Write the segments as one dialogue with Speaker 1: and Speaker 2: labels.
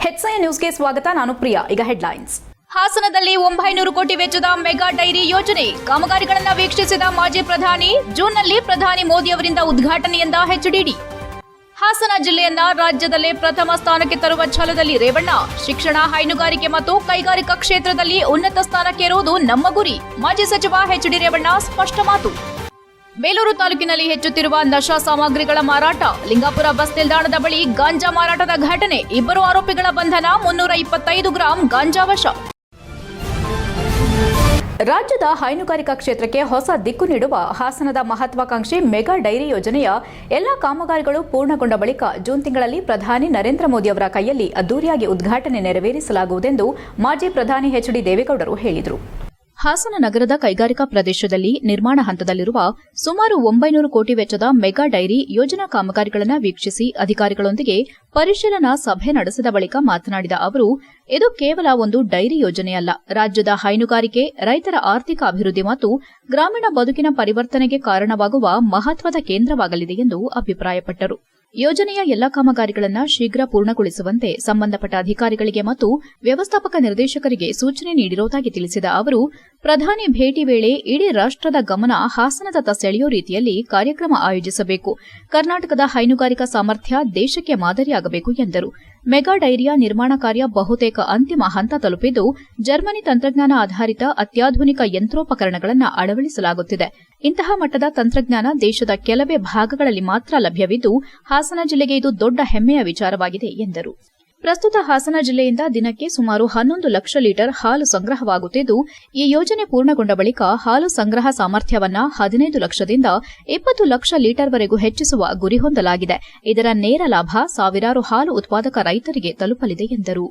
Speaker 1: ಹೆಚ್ಐ ನ್ಯೂಸ್ಗೆ ಸ್ವಾಗತ. ನಾನು ಪ್ರಿಯಾ. ಈಗ ಹೆಡ್ಲೈನ್ಸ್.
Speaker 2: ಹಾಸನದಲ್ಲಿ 900 ಕೋಟಿ ವೆಚ್ಚದ ಮೆಗಾ ಡೈರಿ ಯೋಜನೆ ಕಾಮಗಾರಿಗಳನ್ನು ವೀಕ್ಷಿಸಿದ ಮಾಜಿ ಪ್ರಧಾನಿ. ಜೂನ್ನಲ್ಲಿ ಪ್ರಧಾನಿ ಮೋದಿ ಅವರಿಂದ ಉದ್ಘಾಟನೆ ಎಂದ ಎಚ್ಡಿಡಿ. ಹಾಸನ ಜಿಲ್ಲೆಯನ್ನ ರಾಜ್ಯದಲ್ಲೇ ಪ್ರಥಮ ಸ್ಥಾನಕ್ಕೆ ತರುವ ಛಲದಲ್ಲಿ ರೇವಣ್ಣ. ಶಿಕ್ಷಣ, ಹೈನುಗಾರಿಕೆ ಮತ್ತು ಕೈಗಾರಿಕಾ ಕ್ಷೇತ್ರದಲ್ಲಿ ಉನ್ನತ ಸ್ಥಾನಕ್ಕೇರುವುದು ನಮ್ಮ ಗುರಿ. ಮಾಜಿ ಸಚಿವ ಎಚ್ಡಿ ರೇವಣ್ಣ ಸ್ಪಷ್ಟ ಮಾತು. ಬೇಲೂರು ತಾಲೂಕಿನಲ್ಲಿ ಹೆಚ್ಚುತ್ತಿರುವ ನಶಾ ಸಾಮಗ್ರಿಗಳ ಮಾರಾಟ. ಲಿಂಗಾಪುರ ಬಸ್ ನಿಲ್ದಾಣದ ಬಳಿ ಗಾಂಜಾ ಮಾರಾಟದ ಘಟನೆ. 2 ಆರೋಪಿಗಳ ಬಂಧನ. 325 ಗ್ರಾಂ ಗಾಂಜಾ ವಶ.
Speaker 1: ರಾಜ್ಯದ ಹೈನುಗಾರಿಕಾ ಕ್ಷೇತ್ರಕ್ಕೆ ಹೊಸ ದಿಕ್ಕು ನೀಡುವ ಹಾಸನದ ಮಹತ್ವಾಕಾಂಕ್ಷಿ ಮೆಗಾ ಡೈರಿ ಯೋಜನೆಯ ಎಲ್ಲಾ ಕಾಮಗಾರಿಗಳು ಪೂರ್ಣಗೊಂಡ ಬಳಿಕ ಜೂನ್ ತಿಂಗಳಲ್ಲಿ ಪ್ರಧಾನಿ ನರೇಂದ್ರ ಮೋದಿ ಅವರ ಕೈಯಲ್ಲಿ ಅದ್ದೂರಿಯಾಗಿ ಉದ್ಘಾಟನೆ ನೆರವೇರಿಸಲಾಗುವುದೆಂದು ಮಾಜಿ ಪ್ರಧಾನಿ ಎಚ್ಡಿ ದೇವೇಗೌಡರು ಹೇಳಿದರು. ಹಾಸನ ನಗರದ ಕೈಗಾರಿಕಾ ಪ್ರದೇಶದಲ್ಲಿ ನಿರ್ಮಾಣ ಹಂತದಲ್ಲಿರುವ ಸುಮಾರು 900 ಕೋಟಿ ವೆಚ್ಚದ ಮೆಗಾ ಡೈರಿ ಯೋಜನಾ ಕಾಮಗಾರಿಗಳನ್ನು ವೀಕ್ಷಿಸಿ ಅಧಿಕಾರಿಗಳೊಂದಿಗೆ ಪರಿಶೀಲನಾ ಸಭೆ ನಡೆಸಿದ ಬಳಿಕ ಮಾತನಾಡಿದ ಅವರು, ಇದು ಕೇವಲ ಒಂದು ಡೈರಿ ಯೋಜನೆಯಲ್ಲ, ರಾಜ್ಯದ ಹೈನುಗಾರಿಕೆ, ರೈತರ ಆರ್ಥಿಕ ಅಭಿವೃದ್ಧಿ ಮತ್ತು ಗ್ರಾಮೀಣ ಬದುಕಿನ ಪರಿವರ್ತನೆಗೆ ಕಾರಣವಾಗುವ ಮಹತ್ವದ ಕೇಂದ್ರವಾಗಲಿದೆ ಎಂದು ಅಭಿಪ್ರಾಯಪಟ್ಟರು. ಯೋಜನೆಯ ಎಲ್ಲಾ ಕಾಮಗಾರಿಗಳನ್ನು ಶೀಘ್ರ ಪೂರ್ಣಗೊಳಿಸುವಂತೆ ಸಂಬಂಧಪಟ್ಟ ಅಧಿಕಾರಿಗಳಿಗೆ ಮತ್ತು ವ್ಯವಸ್ಥಾಪಕ ನಿರ್ದೇಶಕರಿಗೆ ಸೂಚನೆ ನೀಡಿರುವುದಾಗಿ ತಿಳಿಸಿದ ಅವರು, ಪ್ರಧಾನಿ ಭೇಟಿ ವೇಳೆ ಇಡೀ ರಾಷ್ಟದ ಗಮನ ಹಾಸನದತ್ತ ಸೆಳೆಯೋ ರೀತಿಯಲ್ಲಿ ಕಾರ್ಯಕ್ರಮ ಆಯೋಜಿಸಬೇಕು. ಕರ್ನಾಟಕದ ಹೈನುಗಾರಿಕಾ ಸಾಮರ್ಥ್ಯ ದೇಶಕ್ಕೆ ಮಾದರಿಯಾಗಬೇಕು ಎಂದರು. ಮೆಗಾ ಡೈರಿಯ ನಿರ್ಮಾಣ ಕಾರ್ಯ ಬಹುತೇಕ ಅಂತಿಮ ಹಂತ ತಲುಪಿದ್ದು, ಜರ್ಮನಿ ತಂತ್ರಜ್ಞಾನ ಆಧಾರಿತ ಅತ್ಯಾಧುನಿಕ ಯಂತ್ರೋಪಕರಣಗಳನ್ನು ಅಳವಡಿಸಲಾಗುತ್ತಿದೆ. ಇಂತಹ ಮಟ್ಟದ ತಂತ್ರಜ್ಞಾನ ದೇಶದ ಕೆಲವೇ ಭಾಗಗಳಲ್ಲಿ ಮಾತ್ರ ಲಭ್ಯವಿದ್ದು, ಹಾಸನ ಜಿಲ್ಲೆಗೆ ಇದು ದೊಡ್ಡ ಹೆಮ್ಮೆಯ ವಿಚಾರವಾಗಿದೆ ಎಂದರು. ಪ್ರಸ್ತುತ ಹಾಸನ ಜಿಲ್ಲೆಯಿಂದ ದಿನಕ್ಕೆ ಸುಮಾರು 11 ಲಕ್ಷ ಲೀಟರ್ ಹಾಲು ಸಂಗ್ರಹವಾಗುತ್ತಿದ್ದು, ಈ ಯೋಜನೆ ಪೂರ್ಣಗೊಂಡ ಬಳಿಕ ಹಾಲು ಸಂಗ್ರಹ ಸಾಮರ್ಥ್ಯವನ್ನ 15 ಲಕ್ಷದಿಂದ 20 ಲಕ್ಷ ಲೀಟರ್ವರೆಗೂ ಹೆಚ್ಚಿಸುವ ಗುರಿ ಹೊಂದಲಾಗಿದೆ. ಇದರ ನೇರ ಲಾಭ ಸಾವಿರಾರು ಹಾಲು ಉತ್ಪಾದಕ ರೈತರಿಗೆ ತಲುಪಲಿದೆ ಎಂದರು.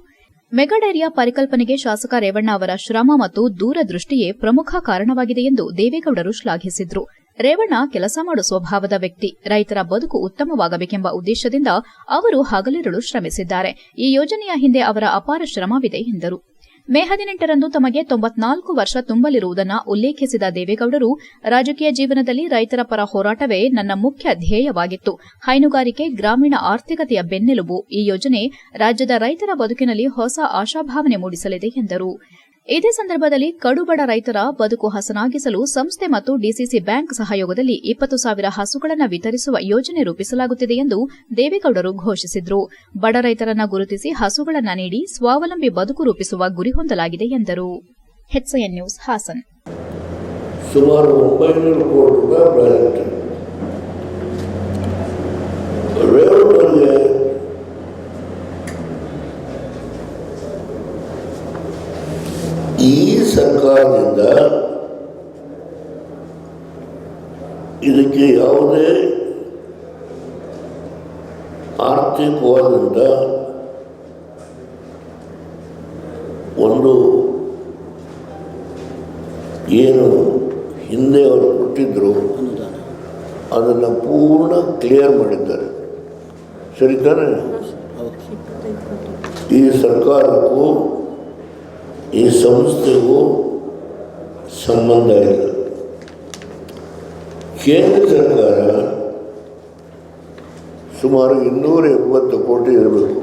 Speaker 1: ಮೆಗಾ ಡೈರಿಯ ಪರಿಕಲ್ಪನೆಗೆ ಶಾಸಕ ರೇವಣ್ಣ ಅವರ ಶ್ರಮ ಮತ್ತು ದೂರದೃಷ್ಟಿಯೇ ಪ್ರಮುಖ ಕಾರಣವಾಗಿದೆ ಎಂದು ದೇವೇಗೌಡರು ಶ್ಲಾಘಿಸಿದರು. ರೇವಣ್ಣ ಕೆಲಸ ಮಾಡುವ ಸ್ವಭಾವದ ವ್ಯಕ್ತಿ. ರೈತರ ಬದುಕು ಉತ್ತಮವಾಗಬೇಕೆಂಬ ಉದ್ದೇಶದಿಂದ ಅವರು ಹಗಲಿರುಳು ಶ್ರಮಿಸಿದ್ದಾರೆ. ಈ ಯೋಜನೆಯ ಹಿಂದೆ ಅವರ ಅಪಾರ ಶ್ರಮವಿದೆ ಎಂದರು. ಮೇ 18ರಂದು ತಮಗೆ 94 ವರ್ಷ ತುಂಬಲಿರುವುದನ್ನು ಉಲ್ಲೇಖಿಸಿದ ದೇವೇಗೌಡರು, ರಾಜಕೀಯ ಜೀವನದಲ್ಲಿ ರೈತರ ಪರ ಹೋರಾಟವೇ ನನ್ನ ಮುಖ್ಯ ಧ್ಯೇಯವಾಗಿತ್ತು. ಹೈನುಗಾರಿಕೆ ಗ್ರಾಮೀಣ ಆರ್ಥಿಕತೆಯ ಬೆನ್ನೆಲುಬು. ಈ ಯೋಜನೆ ರಾಜ್ಯದ ರೈತರ ಬದುಕಿನಲ್ಲಿ ಹೊಸ ಆಶಾಭಾವನೆ ಮೂಡಿಸಲಿದೆ ಎಂದರು. ಇದೇ ಸಂದರ್ಭದಲ್ಲಿ ಕಡುಬಡ ರೈತರ ಬದುಕು ಹಸನಾಗಿಸಲು ಸಂಸ್ಥೆ ಮತ್ತು ಡಿಸಿಸಿ ಬ್ಯಾಂಕ್ ಸಹಯೋಗದಲ್ಲಿ 20,000 ಹಸುಗಳನ್ನು ವಿತರಿಸುವ ಯೋಜನೆ ರೂಪಿಸಲಾಗುತ್ತಿದೆ ಎಂದು ದೇವೇಗೌಡರು ಘೋಷಿಸಿದರು. ಬಡ ರೈತರನ್ನು ಗುರುತಿಸಿ ಹಸುಗಳನ್ನು ನೀಡಿ ಸ್ವಾವಲಂಬಿ ಬದುಕು ರೂಪಿಸುವ ಗುರಿ ಹೊಂದಲಾಗಿದೆ ಎಂದರು. HIN news Hassan.
Speaker 3: ಸುಮಾರು 900 ಕೋಟಿ ರೂಪಾಯಿ ಪ್ರಾಜೆಕ್ಟ್. ಈ ಸರ್ಕಾರದಿಂದ ಇದಕ್ಕೆ ಯಾವುದೇ ಆರ್ಥಿಕವಾದಂಥ ಒಂದು ಏನು ಹಿಂದೆ ಅವರು ಕೊಟ್ಟಿದ್ದರು ಅದನ್ನು ಪೂರ್ಣ ಕ್ಲಿಯರ್ ಮಾಡಿದ್ದಾರೆ. ಸರಿ ತಾನೇ? ಈ ಸರ್ಕಾರಕ್ಕೂ ಈ ಸಂಸ್ಥೆಗೂ ಸಂಬಂಧ ಇಲ್ಲ. ಕೇಂದ್ರ ಸರ್ಕಾರ ಸುಮಾರು 280 ಕೋಟಿ ಇರಬೇಕು.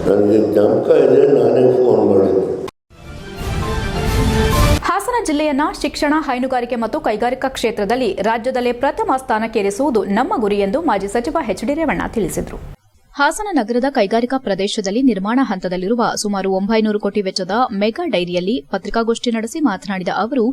Speaker 3: ನನಗೆ ಜ್ಞಾಪಕ ಇದೆ, ನಾನೇ ಫೋನ್ ಮಾಡಿದ್ದೆ.
Speaker 1: ಹಾಸನ ಜಿಲ್ಲೆಯನ್ನ ಶಿಕ್ಷಣ, ಹೈನುಗಾರಿಕೆ ಮತ್ತು ಕೈಗಾರಿಕಾ ಕ್ಷೇತ್ರದಲ್ಲಿ ರಾಜ್ಯದಲ್ಲೇ ಪ್ರಥಮ ಸ್ಥಾನಕ್ಕೇರಿಸುವುದು ನಮ್ಮ ಗುರಿ ಎಂದು ಮಾಜಿ ಸಚಿವ ಎಚ್ಡಿ ರೇವಣ್ಣ ತಿಳಿಸಿದರು. ಹಾಸನ ನಗರದ ಕೈಗಾರಿಕಾ ಪ್ರದೇಶದಲ್ಲಿ ನಿರ್ಮಾಣ ಹಂತದಲ್ಲಿರುವ ಸುಮಾರು 900 ಕೋಟಿ ವೆಚ್ಚದ ಮೆಗಾ ಡೈರಿಯಲ್ಲಿ ಪತ್ರಿಕಾಗೋಷ್ಠಿ ನಡೆಸಿ ಮಾತನಾಡಿದ ಅವರು,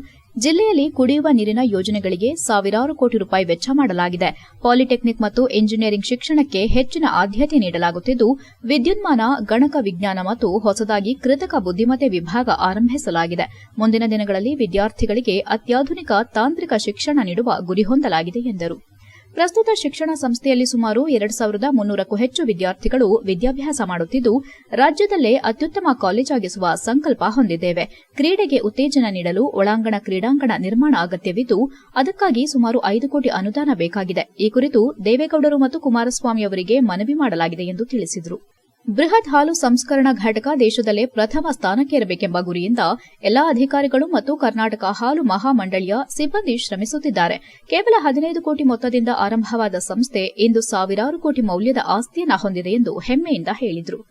Speaker 1: ಜಿಲ್ಲೆಯಲ್ಲಿ ಕುಡಿಯುವ ನೀರಿನ ಯೋಜನೆಗಳಿಗೆ ಸಾವಿರಾರು ಕೋಟಿ ರೂಪಾಯಿ ವೆಚ್ಚ ಮಾಡಲಾಗಿದೆ. ಪಾಲಿಟೆಕ್ನಿಕ್ ಮತ್ತು ಎಂಜಿನಿಯರಿಂಗ್ ಶಿಕ್ಷಣಕ್ಕೆ ಹೆಚ್ಚಿನ ಆದ್ಯತೆ ನೀಡಲಾಗುತ್ತಿದ್ದು, ವಿದ್ಯುನ್ಮಾನ, ಗಣಕ ವಿಜ್ಞಾನ ಮತ್ತು ಹೊಸದಾಗಿ ಕೃತಕ ಬುದ್ದಿಮತ್ತೆ ವಿಭಾಗ ಆರಂಭಿಸಲಾಗಿದೆ. ಮುಂದಿನ ದಿನಗಳಲ್ಲಿ ವಿದ್ಯಾರ್ಥಿಗಳಿಗೆ ಅತ್ಯಾಧುನಿಕ ತಾಂತ್ರಿಕ ಶಿಕ್ಷಣ ನೀಡುವ ಗುರಿ ಹೊಂದಲಾಗಿದೆ ಎಂದರು. ಪ್ರಸ್ತುತ ಶಿಕ್ಷಣ ಸಂಸ್ಥೆಯಲ್ಲಿ ಸುಮಾರು 2,300ಕ್ಕೂ ಹೆಚ್ಚು ವಿದ್ಯಾರ್ಥಿಗಳು ವಿದ್ಯಾಭ್ಯಾಸ ಮಾಡುತ್ತಿದ್ದು, ರಾಜ್ಯದಲ್ಲೇ ಅತ್ಯುತ್ತಮ ಕಾಲೇಜಾಗಿಸುವ ಸಂಕಲ್ಪ ಹೊಂದಿದ್ದೇವೆ. ಕ್ರೀಡೆಗೆ ಉತ್ತೇಜನ ನೀಡಲು ಒಳಾಂಗಣ ಕ್ರೀಡಾಂಗಣ ನಿರ್ಮಾಣ ಅಗತ್ಯವಿದ್ದು, ಅದಕ್ಕಾಗಿ ಸುಮಾರು 5 ಕೋಟಿ ಅನುದಾನ ಬೇಕಾಗಿದೆ. ಈ ಕುರಿತು ದೇವೇಗೌಡರು ಮತ್ತು ಕುಮಾರಸ್ವಾಮಿ ಅವರಿಗೆ ಮನವಿ ಮಾಡಲಾಗಿದೆ ಎಂದು ತಿಳಿಸಿದರು.
Speaker 2: ಬೃಹತ್ ಹಾಲು ಸಂಸ್ಕರಣಾ ಘಟಕ ದೇಶದಲ್ಲೇ ಪ್ರಥಮ ಸ್ಥಾನಕ್ಕೇರಬೇಕೆಂಬ ಗುರಿಯಿಂದ ಎಲ್ಲಾ ಅಧಿಕಾರಿಗಳು ಮತ್ತು ಕರ್ನಾಟಕ ಹಾಲು ಮಹಾಮಂಡಳಿಯ ಸಿಬ್ಬಂದಿ ಶ್ರಮಿಸುತ್ತಿದ್ದಾರೆ. ಕೇವಲ 15 ಕೋಟಿ ಮೊತ್ತದಿಂದ ಆರಂಭವಾದ ಸಂಸ್ಥೆ ಇಂದು ಸಾವಿರಾರು ಕೋಟಿ ಮೌಲ್ಯದ ಆಸ್ತಿಯನ್ನು ಹೊಂದಿದೆ ಎಂದು ಹೆಮ್ಮೆಯಿಂದ ಹೇಳಿದರು.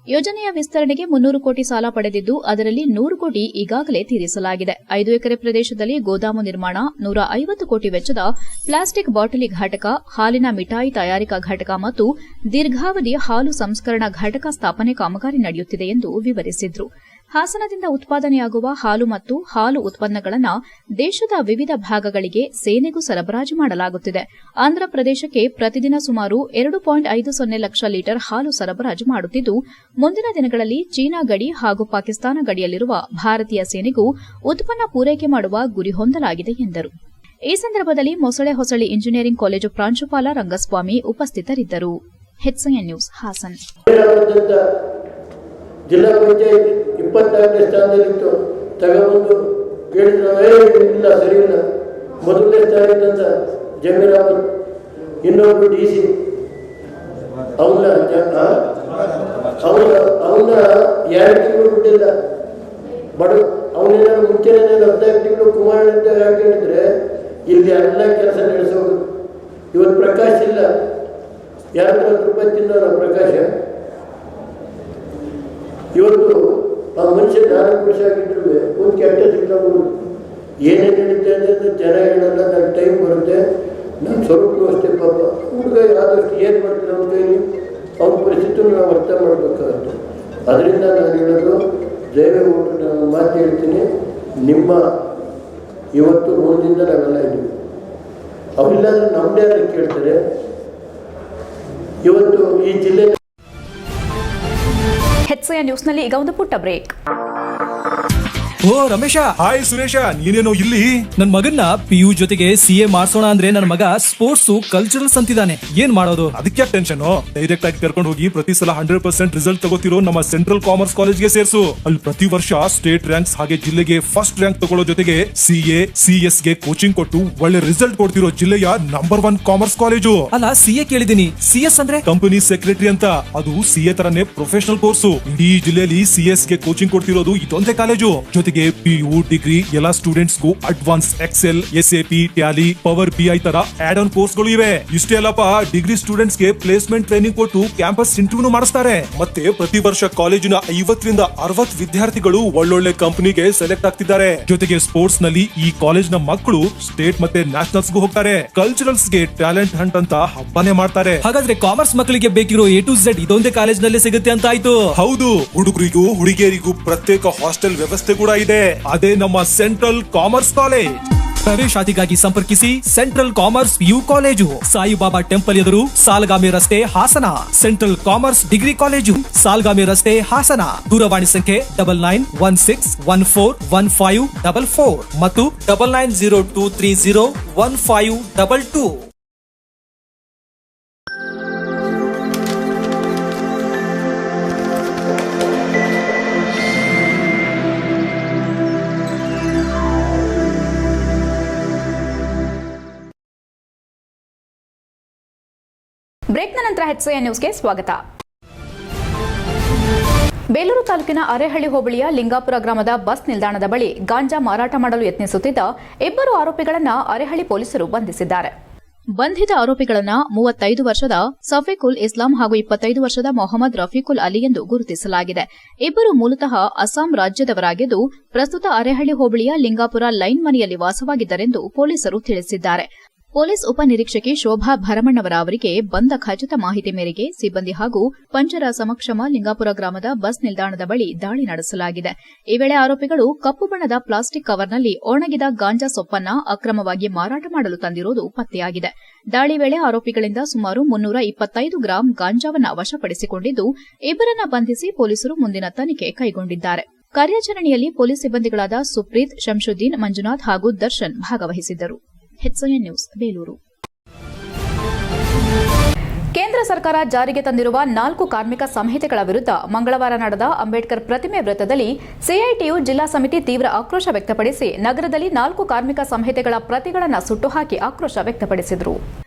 Speaker 2: ಯೋಜನೆಯ ವಿಸ್ತರಣೆಗೆ 300 ಕೋಟಿ ಸಾಲ ಪಡೆದಿದ್ದು ಅದರಲ್ಲಿ 100 ಕೋಟಿ ಈಗಾಗಲೇ ತೀರಿಸಲಾಗಿದೆ. 5 ಎಕರೆ ಪ್ರದೇಶದಲ್ಲಿ ಗೋದಾಮು ನಿರ್ಮಾಣ, 150 ಕೋಟಿ ವೆಚ್ಚದ ಪ್ಲಾಸ್ಟಿಕ್ ಬಾಟಲಿ ಘಟಕ, ಹಾಲಿನ ಮಿಠಾಯಿ ತಯಾರಿಕಾ ಘಟಕ ಮತ್ತು ದೀರ್ಘಾವಧಿ ಹಾಲು ಸಂಸ್ಕರಣಾ ಘಟಕ ಸ್ಥಾಪನೆ ಕಾಮಗಾರಿ ನಡೆಯುತ್ತಿದೆ ಎಂದು ವಿವರಿಸಿದರು. ಹಾಸನದಿಂದ ಉತ್ಪಾದನೆಯಾಗುವ ಹಾಲು ಮತ್ತು ಹಾಲು ಉತ್ಪನ್ನಗಳನ್ನು ದೇಶದ ವಿವಿಧ ಭಾಗಗಳಿಗೆ ಸೇನೆಗೂ ಸರಬರಾಜು ಮಾಡಲಾಗುತ್ತಿದೆ. ಆಂಧ್ರಪ್ರದೇಶಕ್ಕೆ ಪ್ರತಿದಿನ ಸುಮಾರು 2.50 ಲಕ್ಷ ಲೀಟರ್ ಹಾಲು ಸರಬರಾಜು ಮಾಡುತ್ತಿದ್ದು, ಮುಂದಿನ ದಿನಗಳಲ್ಲಿ ಚೀನಾ ಗಡಿ ಹಾಗೂ ಪಾಕಿಸ್ತಾನ ಗಡಿಯಲ್ಲಿರುವ ಭಾರತೀಯ ಸೇನೆಗೂ ಉತ್ಪನ್ನ ಪೂರೈಕೆ ಮಾಡುವ ಗುರಿ ಹೊಂದಲಾಗಿದೆ ಎಂದರು. ಈ ಸಂದರ್ಭದಲ್ಲಿ ಮೊಸಳೆ ಹೊಸಳಿ ಇಂಜಿನಿಯರಿಂಗ್ ಕಾಲೇಜು ಪ್ರಾಂಶುಪಾಲ ರಂಗಸ್ವಾಮಿ ಉಪಸ್ಥಿತರಿದ್ದರು. HCN news Hassan.
Speaker 4: ಜಿಲ್ಲಾ ಪಂಚಾಯತ್ 24ನೇ ಸ್ಥಾನದಲ್ಲಿತ್ತು. ತಗೊಂಡು ಕೇಳಿದ್ರೆ ಇಲ್ಲ ಸರಿ ಇಲ್ಲ. ಮೊದಲನೇ ಸ್ಥಾನದಿಂದ ಜಮೀರ್ ಅಹಮದ್, ಇನ್ನೊಬ್ಬರು DC, ಅವನ್ನ 2 ತಿಂಗಳು ಬಿಟ್ಟಿಲ್ಲ. ಬಡ ಅವನೇನಾದ್ರು ಮುಂಚೆನೇ 15 ತಿಂಗಳು ಕುಮಾರ್ ಅಂತ ಹೇಳಿದ್ರೆ ಇಲ್ಲಿ ಎಲ್ಲ ಕೆಲಸ ನಡೆಸೋದು. ಇವತ್ತು ಪ್ರಕಾಶ್ ಇಲ್ಲ, 200 ರೂಪಾಯಿ ತಿನ್ನೋಣ ಪ್ರಕಾಶ. ಇವತ್ತು ಆ ಮನುಷ್ಯ 4 ವರ್ಷ ಆಗಿದ್ರು ಒಂದು ಕೆಟ್ಟ ಸಿಗ್ಲಾಗ್ಬೋದು. ಏನೇನು ನಡೀತಾ ಇದೆ ಅಂತ ಜನ ಹೇಳಲ್ಲ. ನನ್ನ ಟೈಮ್ ಬರುತ್ತೆ, ನಾನು ಸ್ವರೂಪನೂ ಅಷ್ಟೇ. ಪಾಪ ಹುಡುಗ ಆದಷ್ಟು ಏನು ಮಾಡ್ತಾರೆ ಅವ್ನ ಕೈಲಿ, ಅವ್ನ ಪರಿಸ್ಥಿತಿಯನ್ನು ನಾವು ಅರ್ಥ ಮಾಡಬೇಕಾಗುತ್ತೆ. ಅದರಿಂದ ನಾನು ಹೇಳೋದು, ದಯವಿಟ್ಟು ನಾನು ಮಾತು ಹೇಳ್ತೀನಿ, ನಿಮ್ಮ ಇವತ್ತು ಋಣದಿಂದ ನಾವೆಲ್ಲ ಇದ್ದೀವಿ. ಅವರಿಲ್ಲಾಂದ್ರೆ ನಮ್ಮದೇ ಯಾರು ಕೇಳ್ತಾರೆ. ಇವತ್ತು ಈ ಜಿಲ್ಲೆ
Speaker 1: HCN ನ್ಯೂಸ್ನಲ್ಲಿ ಈಗ ಒಂದು ಪುಟ್ಟ ಬ್ರೇಕ್.
Speaker 5: ಓ ರಮೇಶ,
Speaker 6: ಹಾಯ್ ಸುರೇಶ, ನೀನೇನೋ ಇಲ್ಲಿ?
Speaker 5: ನನ್ ಮಗನ್ನ PU ಜೊತೆಗೆ CA ಮಾಡ್ಸೋಣ ಅಂದ್ರೆ ನನ್ನ ಮಗ ಸ್ಪೋರ್ಟ್ಸ್ ಕಲ್ಚರಲ್ಸ್ ಅಂತಿದ್ದಾನೆ. ಏನ್ ಮಾಡೋದು?
Speaker 6: ಅದಕ್ಕೆ ಟೆನ್ಷನ್. ಡೈರೆಕ್ಟ್ ಆಗಿ ಕರ್ಕೊಂಡು ಹೋಗಿ ಪ್ರತಿ ಸಲ 100% ರಿಸಲ್ಟ್ ತಗೋತಿರೋ ನಮ್ಮ ಸೆಂಟ್ರಲ್ ಕಾಮರ್ಸ್ ಕಾಲೇಜ್ಗೆ ಸೇರ್ಸು. ಅಲ್ಲಿ ಪ್ರತಿ ವರ್ಷ ಸ್ಟೇಟ್ ರ್ಯಾಂಕ್ಸ್ ಹಾಗೆ ಜಿಲ್ಲೆಗೆ ಫಸ್ಟ್ ರ್ಯಾಂಕ್ ತಗೊಳ್ಳೋ ಜೊತೆಗೆ CA CS ಗೆ ಕೋಚಿಂಗ್ ಕೊಟ್ಟು ಒಳ್ಳೆ ರಿಸಲ್ಟ್ ಕೊಡ್ತಿರೋ ಜಿಲ್ಲೆಯ ನಂಬರ್ 1 ಕಾಮರ್ಸ್ ಕಾಲೇಜು.
Speaker 5: ಅಲ್ಲ, CA ಕೇಳಿದೀನಿ, CS ಅಂದ್ರೆ
Speaker 6: ಕಂಪನಿ ಸೆಕ್ರೆಟರಿ ಅಂತ. ಅದು CA ತರನೇ ಪ್ರೊಫೆಷನಲ್ ಕೋರ್ಸು. ಇಡೀ ಜಿಲ್ಲೆಯಲ್ಲಿ CS ಗೆ ಕೋಚಿಂಗ್ ಕೊಡ್ತಿರೋದು ಇದೊಂದೇ ಕಾಲೇಜು. ಜೊತೆಗೆ PU ಡಿಗ್ರಿ ಎಲ್ಲ ಸ್ಟೂಡೆಂಟ್ಸ್ ಗೂ advance Excel, SAP, Tally, power BI ತರ ಆಡ್ ಆನ್ ಕೋರ್ಸ್ ಗಳು ಇವೆ. ಇಷ್ಟೇ ಅಲ್ಲಪ್ಪ, ಡಿಗ್ರಿ ಸ್ಟೂಡೆಂಟ್ಸ್ ಗೆ ಪ್ಲೇಸ್ಮೆಂಟ್ ಟ್ರೈನಿಂಗ್ ಕೊಟ್ಟು ಕ್ಯಾಂಪಸ್ ಇಂಟರ್ವ್ಯೂ ಮಾಡಿಸ್ತಾರೆ. ಮತ್ತೆ ಪ್ರತಿ ವರ್ಷ ಕಾಲೇಜಿನ 50 ರಿಂದ 60 ವಿದ್ಯಾರ್ಥಿಗಳು ಒಳ್ಳೊಳ್ಳೆ ಕಂಪನಿಗೆ ಸೆಲೆಕ್ಟ್ ಆಗ್ತಿದ್ದಾರೆ. ಜೊತೆಗೆ ಸ್ಪೋರ್ಟ್ಸ್ ನಲ್ಲಿ ಈ ಕಾಲೇಜ್ ನ ಮಕ್ಕಳು ಸ್ಟೇಟ್ ಮತ್ತೆ ನ್ಯಾಷನಲ್ಸ್ ಗೂ ಹೋಗ್ತಾರೆ. ಕಲ್ಚರಲ್ಸ್ ಗೆ ಟ್ಯಾಲೆಂಟ್ ಹಂಟ್ ಅಂತ ಹಬ್ಬನೇ ಮಾಡ್ತಾರೆ.
Speaker 5: ಹಾಗಾದ್ರೆ ಕಾಮರ್ಸ್ ಮಕ್ಕಳಿಗೆ ಬೇಕಿರೋ A to Z ಇದೊಂದೇ ಕಾಲೇಜ್ ನಲ್ಲಿ ಸಿಗುತ್ತೆ ಅಂತ ಆಯ್ತು.
Speaker 6: ಹೌದು, ಹುಡುಗರಿಗೂ ಹುಡುಗಿಯರಿಗೂ ಪ್ರತ್ಯೇಕ ಹಾಸ್ಟೆಲ್ ವ್ಯವಸ್ಥೆ ಕೂಡ ಇದೆ. ಅದೇ ನಮ್ಮ ಸೆಂಟ್ರಲ್ ಕಾಮರ್ಸ್ ಕಾಲೇಜ್.
Speaker 5: ಪ್ರವೇಶಾತಿಗಾಗಿ ಸಂಪರ್ಕಿಸಿ central commerce PU college, Saibaba temple ಎದುರು, ಸಾಲಗಾಮಿ ರಸ್ತೆ, Hassan. Central commerce degree college, Salagami ರಸ್ತೆ, ಹಾಸನ. ದೂರವಾಣಿ ಸಂಖ್ಯೆ 9916141544 ಮತ್ತು 9902301522.
Speaker 1: ಬ್ರೇಕ್ನ ನಂತರ HCN ನ್ಯೂಸ್ಗೆ ಸ್ವಾಗತ. ಬೇಲೂರು ತಾಲೂಕಿನ ಅರೇಹಳ್ಳಿ ಹೋಬಳಿಯ ಲಿಂಗಾಪುರ ಗ್ರಾಮದ ಬಸ್ ನಿಲ್ದಾಣದ ಬಳಿ ಗಾಂಜಾ ಮಾರಾಟ ಮಾಡಲು ಯತ್ನಿಸುತ್ತಿದ್ದ 2 ಆರೋಪಿಗಳನ್ನು ಅರೇಹಳ್ಳಿ ಪೊಲೀಸರು ಬಂಧಿಸಿದ್ದಾರೆ. ಬಂಧಿತ ಆರೋಪಿಗಳನ್ನು 35 ವರ್ಷದ ಸಫೀಕುಲ್ ಇಸ್ಲಾಂ ಹಾಗೂ 25 ವರ್ಷದ ಮೊಹಮ್ಮದ್ ರಫೀಕುಲ್ ಅಲಿ ಎಂದು ಗುರುತಿಸಲಾಗಿದೆ. ಇಬ್ಬರು ಮೂಲತಃ ಅಸ್ಸಾಂ ರಾಜ್ಯದವರಾಗಿದ್ದು, ಪ್ರಸ್ತುತ ಅರೇಹಳ್ಳಿ ಹೋಬಳಿಯ ಲಿಂಗಾಪುರ ಲೈನ್ ಮನೆಯಲ್ಲಿ ವಾಸವಾಗಿದ್ದರೆಂದು ಪೊಲೀಸರು ತಿಳಿಸಿದ್ದಾರೆ. ಪೊಲೀಸ್ ಉಪನಿರೀಕ್ಷಕಿ ಶೋಭಾ ಭರಮಣ್ಣವರ ಅವರಿಗೆ ಬಂದ ಖಚಿತ ಮಾಹಿತಿ ಮೇರೆಗೆ ಸಿಬ್ಬಂದಿ ಹಾಗೂ ಪಂಚರ ಸಮಕ್ಷಮ ಲಿಂಗಾಪುರ ಗ್ರಾಮದ ಬಸ್ ನಿಲ್ದಾಣದ ಬಳಿ ದಾಳಿ ನಡೆಸಲಾಗಿದೆ. ಈ ವೇಳೆ ಆರೋಪಿಗಳು ಕಪ್ಪು ಬಣ್ಣದ ಪ್ಲಾಸ್ಟಿಕ್ ಕವರ್ನಲ್ಲಿ ಒಣಗಿದ ಗಾಂಜಾ ಸೊಪ್ಪನ್ನ ಅಕ್ರಮವಾಗಿ ಮಾರಾಟ ಮಾಡಲು ತಂದಿರುವುದು ಪತ್ತೆಯಾಗಿದೆ. ದಾಳಿ ವೇಳೆ ಆರೋಪಿಗಳಿಂದ ಸುಮಾರು 325 ಗ್ರಾಂ ಗಾಂಜಾವನ್ನ ವಶಪಡಿಸಿಕೊಂಡಿದ್ದು, ಇಬ್ಬರನ್ನ ಬಂಧಿಸಿ ಪೊಲೀಸರು ಮುಂದಿನ ತನಿಖೆ ಕೈಗೊಂಡಿದ್ದಾರೆ. ಕಾರ್ಯಾಚರಣೆಯಲ್ಲಿ ಪೊಲೀಸ್ ಸಿಬ್ಬಂದಿಗಳಾದ ಸುಪ್ರೀತ್, ಶಂಶುದ್ದೀನ್, ಮಂಜುನಾಥ್ ಹಾಗೂ ದರ್ಶನ್ ಭಾಗವಹಿಸಿದ್ದರು. HCN news Belur. ಕೇಂದ್ರ ಸರ್ಕಾರ ಜಾರಿಗೆ ತಂದಿರುವ 4 ಕಾರ್ಮಿಕ ಸಂಹಿತೆಗಳ ವಿರುದ್ಧ ಮಂಗಳವಾರ ನಡೆದ ಅಂಬೇಡ್ಕರ್ ಪ್ರತಿಮೆ ವೃತ್ತದಲ್ಲಿ ಸಿಐಟಿಯು ಜಿಲ್ಲಾ ಸಮಿತಿ ತೀವ್ರ ಆಕ್ರೋಶ ವ್ಯಕ್ತಪಡಿಸಿ ನಗರದಲ್ಲಿ 4 ಕಾರ್ಮಿಕ ಸಂಹಿತೆಗಳ ಪ್ರತಿಗಳನ್ನು ಸುಟ್ಟು ಹಾಕಿ ಆಕ್ರೋಶ ವ್ಯಕ್ತಪಡಿಸಿದರು.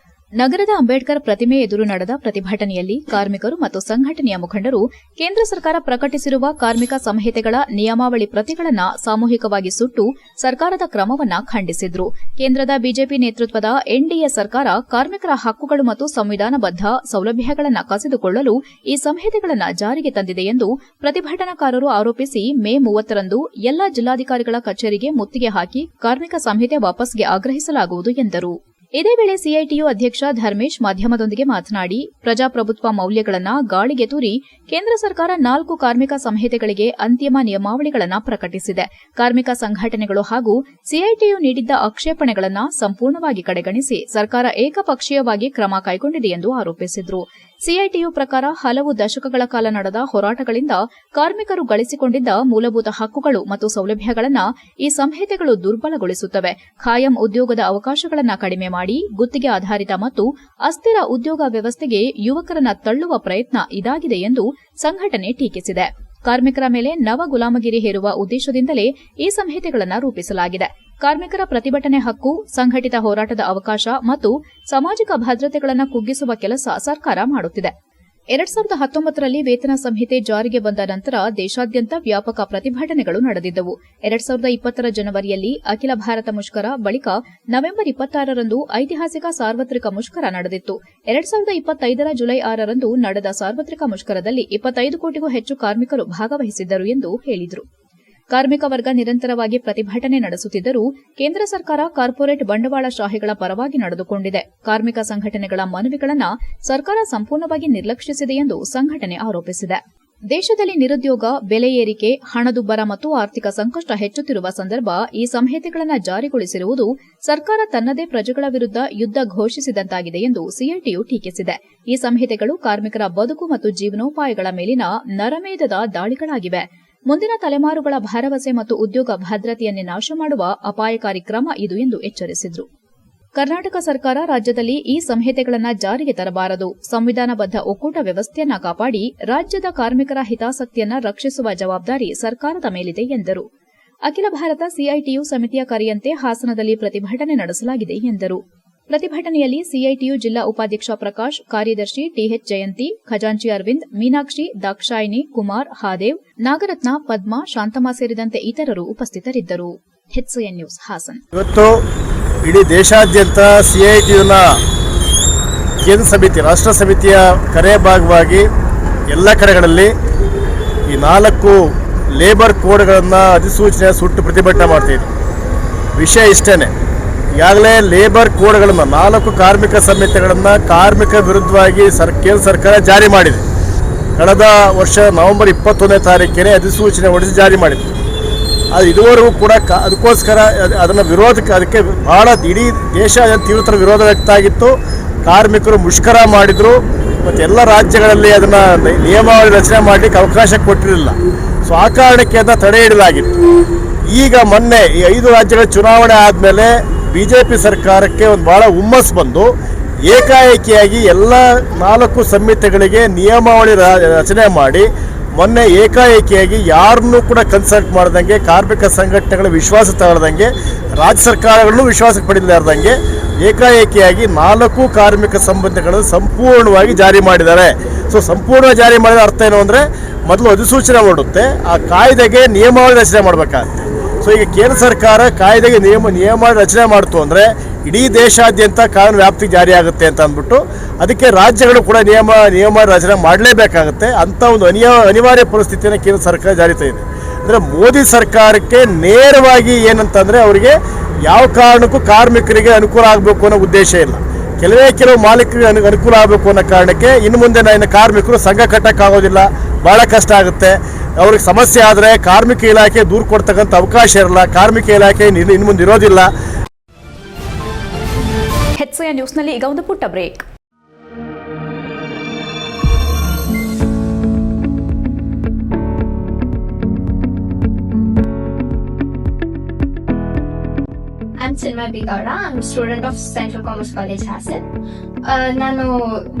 Speaker 2: ನಗರದ ಅಂಬೇಡ್ಕರ್ ಪ್ರತಿಮೆ ಎದುರು ನಡೆದ ಪ್ರತಿಭಟನೆಯಲ್ಲಿ ಕಾರ್ಮಿಕರು ಮತ್ತು ಸಂಘಟನೆಯ ಮುಖಂಡರು ಕೇಂದ್ರ ಸರ್ಕಾರ ಪ್ರಕಟಿಸಿರುವ ಕಾರ್ಮಿಕ ಸಂಹಿತೆಗಳ ನಿಯಮಾವಳಿ ಪ್ರತಿಗಳನ್ನು ಸಾಮೂಹಿಕವಾಗಿ ಸುಟ್ಟು ಸರ್ಕಾರದ ಕ್ರಮವನ್ನು ಖಂಡಿಸಿದ್ರು. ಕೇಂದ್ರದ ಬಿಜೆಪಿ ನೇತೃತ್ವದ ಎನ್ಡಿಎ ಸರ್ಕಾರ ಕಾರ್ಮಿಕರ ಹಕ್ಕುಗಳು ಮತ್ತು ಸಂವಿಧಾನಬದ್ಧ ಸೌಲಭ್ಯಗಳನ್ನು ಕಸಿದುಕೊಳ್ಳಲು ಈ ಸಂಹಿತೆಗಳನ್ನು ಜಾರಿಗೆ ತಂದಿದೆ ಎಂದು ಪ್ರತಿಭಟನಾಕಾರರು ಆರೋಪಿಸಿ ಮೇ 30ರಂದು ಎಲ್ಲಾ ಜಿಲ್ಲಾಧಿಕಾರಿಗಳ ಕಚೇರಿಗೆ ಮುತ್ತಿಗೆ ಹಾಕಿ ಕಾರ್ಮಿಕ ಸಂಹಿತೆ ವಾಪಸ್ಗೆ ಆಗ್ರಹಿಸಲಾಗುವುದು ಎಂದರು. ಇದೇ ವೇಳೆ ಸಿಐಟಿಯು ಅಧ್ಯಕ್ಷ ಧರ್ಮೇಶ್ ಮಾಧ್ಯಮದೊಂದಿಗೆ ಮಾತನಾಡಿ, ಪ್ರಜಾಪ್ರಭುತ್ವ ಮೌಲ್ಯಗಳನ್ನು ಗಾಳಿಗೆ ತೂರಿ ಕೇಂದ್ರ ಸರ್ಕಾರ 4 ಕಾರ್ಮಿಕ ಸಂಹಿತೆಗಳಿಗೆ ಅಂತಿಮ ನಿಯಮಾವಳಿಗಳನ್ನು ಪ್ರಕಟಿಸಿದೆ. ಕಾರ್ಮಿಕ ಸಂಘಟನೆಗಳು ಹಾಗೂ ಸಿಐಟಿಯು ನೀಡಿದ್ದ ಆಕ್ಷೇಪಣೆಗಳನ್ನು ಸಂಪೂರ್ಣವಾಗಿ ಕಡೆಗಣಿಸಿ ಸರ್ಕಾರ ಏಕಪಕ್ಷೀಯವಾಗಿ ಕ್ರಮ ಕೈಗೊಂಡಿದೆ ಎಂದು ಆರೋಪಿಸಿದರು. ಸಿಐಟಿಯು ಪ್ರಕಾರ ಹಲವು ದಶಕಗಳ ಕಾಲ ನಡೆದ ಹೋರಾಟಗಳಿಂದ ಕಾರ್ಮಿಕರು ಗಳಿಸಿಕೊಂಡಿದ್ದ ಮೂಲಭೂತ ಹಕ್ಕುಗಳು ಮತ್ತು ಸೌಲಭ್ಯಗಳನ್ನು ಈ ಸಂಹಿತೆಗಳು ದುರ್ಬಲಗೊಳಿಸುತ್ತವೆ. ಖಾಯಂ ಉದ್ಯೋಗದ ಅವಕಾಶಗಳನ್ನು ಕಡಿಮೆ ಮಾಡಿ ಗುತ್ತಿಗೆ ಆಧಾರಿತ ಮತ್ತು ಅಸ್ಥಿರ ಉದ್ಯೋಗ ವ್ಯವಸ್ಥೆಗೆ ಯುವಕರನ್ನ ತಳ್ಳುವ ಪ್ರಯತ್ನ ಇದಾಗಿದೆ ಎಂದು ಸಂಘಟನೆ ಟೀಕಿಸಿದೆ. ಕಾರ್ಮಿಕರ ಮೇಲೆ ನವ ಗುಲಾಮಗಿರಿ ಹೇರುವ ಉದ್ದೇಶದಿಂದಲೇ ಈ ಸಂಹಿತೆಗಳನ್ನು ರೂಪಿಸಲಾಗಿದೆ. ಕಾರ್ಮಿಕರ ಪ್ರತಿಭಟನೆ ಹಕ್ಕು, ಸಂಘಟಿತ ಹೋರಾಟದ ಅವಕಾಶ ಮತ್ತು ಸಾಮಾಜಿಕ ಭದ್ರತೆಗಳನ್ನು ಕುಗ್ಗಿಸುವ ಕೆಲಸ ಸರ್ಕಾರ ಮಾಡುತ್ತಿದೆ. 2019ರಲ್ಲಿ ವೇತನ ಸಂಹಿತೆ ಜಾರಿಗೆ ಬಂದ ನಂತರ ದೇಶಾದ್ಯಂತ ವ್ಯಾಪಕ ಪ್ರತಿಭಟನೆಗಳು ನಡೆದಿದ್ದವು. 2020ರ ಜನವರಿಯಲ್ಲಿ ಅಖಿಲ ಭಾರತ ಮುಷ್ಕರ, ಬಳಿಕ ನವೆಂಬರ್ 26ರಂದು ಐತಿಹಾಸಿಕ ಸಾರ್ವತ್ರಿಕ ಮುಷ್ಕರ ನಡೆದಿತ್ತು. 2025ರ ಜುಲೈ 6ರಂದು ನಡೆದ ಸಾರ್ವತ್ರಿಕ ಮುಷ್ಕರದಲ್ಲಿ 25 ಕೋಟಿಗೂ ಹೆಚ್ಚು ಕಾರ್ಮಿಕರು ಭಾಗವಹಿಸಿದ್ದರು ಎಂದು ಹೇಳಿದರು. ಕಾರ್ಮಿಕ ವರ್ಗ ನಿರಂತರವಾಗಿ ಪ್ರತಿಭಟನೆ ನಡೆಸುತ್ತಿದ್ದರೂ ಕೇಂದ್ರ ಸರ್ಕಾರ ಕಾರ್ಪೊರೇಟ್ ಬಂಡವಾಳಶಾಹಿಗಳ ಪರವಾಗಿ ನಡೆದುಕೊಂಡಿದೆ. ಕಾರ್ಮಿಕ ಸಂಘಟನೆಗಳ ಮನವಿಗಳನ್ನು ಸರ್ಕಾರ ಸಂಪೂರ್ಣವಾಗಿ ನಿರ್ಲಕ್ಷಿಸಿದೆ ಎಂದು ಸಂಘಟನೆ ಆರೋಪಿಸಿದೆ. ದೇಶದಲ್ಲಿ ನಿರುದ್ಯೋಗ, ಬೆಲೆ ಏರಿಕೆ, ಹಣದುಬ್ಬರ ಮತ್ತು ಆರ್ಥಿಕ ಸಂಕಷ್ಟ ಹೆಚ್ಚುತ್ತಿರುವ ಸಂದರ್ಭ ಈ ಸಂಹಿತೆಗಳನ್ನು ಜಾರಿಗೊಳಿಸಿರುವುದು ಸರ್ಕಾರ ತನ್ನದೇ ಪ್ರಜೆಗಳ ವಿರುದ್ಧ ಯುದ್ಧ ಘೋಷಿಸಿದಂತಾಗಿದೆ ಎಂದು ಸಿಐಟಿಯು ಟೀಕಿಸಿದೆ. ಈ ಸಂಹಿತೆಗಳು ಕಾರ್ಮಿಕರ ಬದುಕು ಮತ್ತು ಜೀವನೋಪಾಯಗಳ ಮೇಲಿನ ನರಮೇಧದ ದಾಳಿಗಳಾಗಿವೆ. ಮುಂದಿನ ತಲೆಮಾರುಗಳ ಭರವಸೆ ಮತ್ತು ಉದ್ಯೋಗ ಭದ್ರತೆಯನ್ನೇ ನಾಶ ಮಾಡುವ ಅಪಾಯಕಾರಿ ಕ್ರಮ ಇದು ಎಂದು ಎಚ್ಚರಿಸಿದರು. ಕರ್ನಾಟಕ ಸರ್ಕಾರ ರಾಜ್ಯದಲ್ಲಿ ಈ ಸಂಹಿತೆಗಳನ್ನು ಜಾರಿಗೆ ತರಬಾರದು. ಸಂವಿಧಾನಬದ್ಧ ಒಕ್ಕೂಟ ವ್ಯವಸ್ಥೆಯನ್ನ ಕಾಪಾಡಿ ರಾಜ್ಯದ ಕಾರ್ಮಿಕರ ಹಿತಾಸಕ್ತಿಯನ್ನ ರಕ್ಷಿಸುವ ಜವಾಬ್ದಾರಿ ಸರ್ಕಾರದ ಮೇಲಿದೆ ಎಂದರು. ಅಖಿಲ ಭಾರತ ಸಿಐಟಿಯು ಸಮಿತಿಯ ಕರೆಯಂತೆ ಹಾಸನದಲ್ಲಿ ಪ್ರತಿಭಟನೆ ನಡೆಸಲಾಗಿದೆ ಎಂದರು. ಪ್ರತಿಭಟನೆಯಲ್ಲಿ ಸಿಐಟಿಯು ಜಿಲ್ಲಾ ಉಪಾಧ್ಯಕ್ಷ ಪ್ರಕಾಶ್, ಕಾರ್ಯದರ್ಶಿ ಟಿಎಚ್ ಜಯಂತಿ, ಖಜಾಂಚಿ ಅರವಿಂದ್, ಮೀನಾಕ್ಷಿ, ದಾಕ್ಷಾಯಿನಿ, ಕುಮಾರ್, ಹಾದೇವ್, ನಾಗರತ್ನ, ಪದ್ಮಾ, ಶಾಂತಮ್ಮ ಸೇರಿದಂತೆ ಇತರರು ಉಪಸ್ಥಿತರಿದ್ದರು. HCN news Hassan.
Speaker 7: ಇವತ್ತು ಇಡೀ ದೇಶಾದ್ಯಂತ ಸಿಐಟಿಯುನ ಕೇಂದ್ರ ಸಮಿತಿ, ರಾಷ್ಟ್ರ ಸಮಿತಿಯ ಕರೆಯ ಭಾಗವಾಗಿ ಎಲ್ಲ ಕಡೆಗಳಲ್ಲಿ ಈ 4 ಲೇಬರ್ ಕೋಡ್ಗಳನ್ನು ಅಧಿಸೂಚನೆ ಸುಟ್ಟು ಪ್ರತಿಭಟನೆ ಮಾಡ್ತಾಯಿದೆ. ವಿಷಯ ಇಷ್ಟೇ, ಈಗಾಗಲೇ ಲೇಬರ್ ಕೋಡ್ಗಳನ್ನು 4 ಕಾರ್ಮಿಕ ಸಂಹಿತೆಗಳನ್ನು ಕಾರ್ಮಿಕ ವಿರುದ್ಧವಾಗಿ ಕೇಂದ್ರ ಸರ್ಕಾರ ಜಾರಿ ಮಾಡಿದೆ. ಕಳೆದ ವರ್ಷ ನವೆಂಬರ್ 21ನೇ ತಾರೀಕಿಗೆ ಅಧಿಸೂಚನೆ ಹೊರಡಿಸಿ ಜಾರಿ ಮಾಡಿದೆ. ಅದು ಇದುವರೆಗೂ ಕೂಡ ಅದಕ್ಕೋಸ್ಕರ ಅದನ್ನು ಅದಕ್ಕೆ ಬಹಳ ಇಡೀ ದೇಶಾದ್ಯಂತ ತೀವ್ರ ವಿರೋಧ ವ್ಯಕ್ತ ಆಗಿತ್ತು. ಕಾರ್ಮಿಕರು ಮುಷ್ಕರ ಮಾಡಿದರು ಮತ್ತು ಎಲ್ಲ ರಾಜ್ಯಗಳಲ್ಲಿ ಅದನ್ನು ನಿಯಮಾವಳಿ ರಚನೆ ಮಾಡಲಿಕ್ಕೆ ಅವಕಾಶ ಕೊಟ್ಟಿರಲಿಲ್ಲ. ಸೊ ಆ ಕಾರಣಕ್ಕೆ ಅದನ್ನು ತಡೆ ಹಿಡಿಯಲಾಗಿತ್ತು. ಈಗ ಮೊನ್ನೆ ಈ 5 ರಾಜ್ಯಗಳ ಚುನಾವಣೆ ಆದಮೇಲೆ ಬಿಜೆಪಿ ಸರ್ಕಾರಕ್ಕೆ ಒಂದು ಭಾಳ ಹುಮ್ಮಸ್ಸು ಬಂದು ಏಕಾಏಕಿಯಾಗಿ ಎಲ್ಲ 4 ಸಂಹಿತೆಗಳಿಗೆ ನಿಯಮಾವಳಿ ರಚನೆ ಮಾಡಿ ಮೊನ್ನೆ ಏಕಾಏಕಿಯಾಗಿ ಯಾರನ್ನೂ ಕೂಡ ಕನ್ಸಲ್ಟ್ ಮಾಡ್ದಂಗೆ, ಕಾರ್ಮಿಕ ಸಂಘಟನೆಗಳ ವಿಶ್ವಾಸ ತಗೊಳ್ದಂಗೆ, ರಾಜ್ಯ ಸರ್ಕಾರಗಳನ್ನು ವಿಶ್ವಾಸಕ್ಕೆ ಪಡೆಯಲಾರ್ದಂಗೆ ಏಕಾಏಕಿಯಾಗಿ 4 ಕಾರ್ಮಿಕ ಸಂಬಂಧಗಳನ್ನು ಸಂಪೂರ್ಣವಾಗಿ ಜಾರಿ ಮಾಡಿದ್ದಾರೆ. ಸೊ ಸಂಪೂರ್ಣ ಜಾರಿ ಮಾಡಿದ ಅರ್ಥ ಏನು ಅಂದರೆ, ಮೊದಲು ಅಧಿಸೂಚನೆ ಹೊರಡುತ್ತೆ, ಆ ಕಾಯ್ದೆಗೆ ನಿಯಮಾವಳಿ ರಚನೆ ಮಾಡಬೇಕಾಗುತ್ತೆ. ಸೊ ಈಗ ಕೇಂದ್ರ ಸರ್ಕಾರ ಕಾಯ್ದೆಗೆ ನಿಯಮಾವಳಿ ರಚನೆ ಮಾಡ್ತು ಅಂದರೆ ಇಡೀ ದೇಶಾದ್ಯಂತ ಕಾನೂನು ವ್ಯಾಪ್ತಿಗೆ ಜಾರಿ ಆಗುತ್ತೆ ಅಂತ ಅಂದ್ಬಿಟ್ಟು ಅದಕ್ಕೆ ರಾಜ್ಯಗಳು ಕೂಡ ನಿಯಮ ರಚನೆ ಮಾಡಲೇಬೇಕಾಗುತ್ತೆ. ಅಂಥ ಒಂದು ಅನಿವಾರ್ಯ ಪರಿಸ್ಥಿತಿಯನ್ನು ಕೇಂದ್ರ ಸರ್ಕಾರ ಜಾರಿತಾ ಇದೆ. ಅಂದರೆ ಮೋದಿ ಸರ್ಕಾರಕ್ಕೆ ನೇರವಾಗಿ ಏನಂತಂದರೆ ಅವರಿಗೆ ಯಾವ ಕಾರಣಕ್ಕೂ ಕಾರ್ಮಿಕರಿಗೆ ಅನುಕೂಲ ಆಗಬೇಕು ಅನ್ನೋ ಉದ್ದೇಶ ಇಲ್ಲ. ಕೆಲವು ಮಾಲೀಕರಿಗೆ ಅನುಕೂಲ ಆಗಬೇಕು ಅನ್ನೋ ಕಾರಣಕ್ಕೆ ಇನ್ನು ಮುಂದೆ ಕಾರ್ಮಿಕರು ಸಂಘ ಕಟ್ಟಕ್ಕಾಗೋದಿಲ್ಲ, ಭಾಳ ಕಷ್ಟ ಆಗುತ್ತೆ. ಅವ್ರಿಗೆ ಸಮಸ್ಯೆ ಆದರೆ ಕಾರ್ಮಿಕ ಇಲಾಖೆ ದೂರು ಕೊಡ್ತಕ್ಕಂಥ ಅವಕಾಶ ಇರಲ್ಲ, ಕಾರ್ಮಿಕ ಇಲಾಖೆ ಇನ್ನು ಮುಂದೆ ಇರೋದಿಲ್ಲ.
Speaker 1: HCN ನ್ಯೂಸ್ನಲ್ಲಿ ಈಗ ಒಂದು ಪುಟ್ಟ break.
Speaker 8: I'm Silma Bigada. I'm a student of Central Commerce College, Hassan. ನಾನು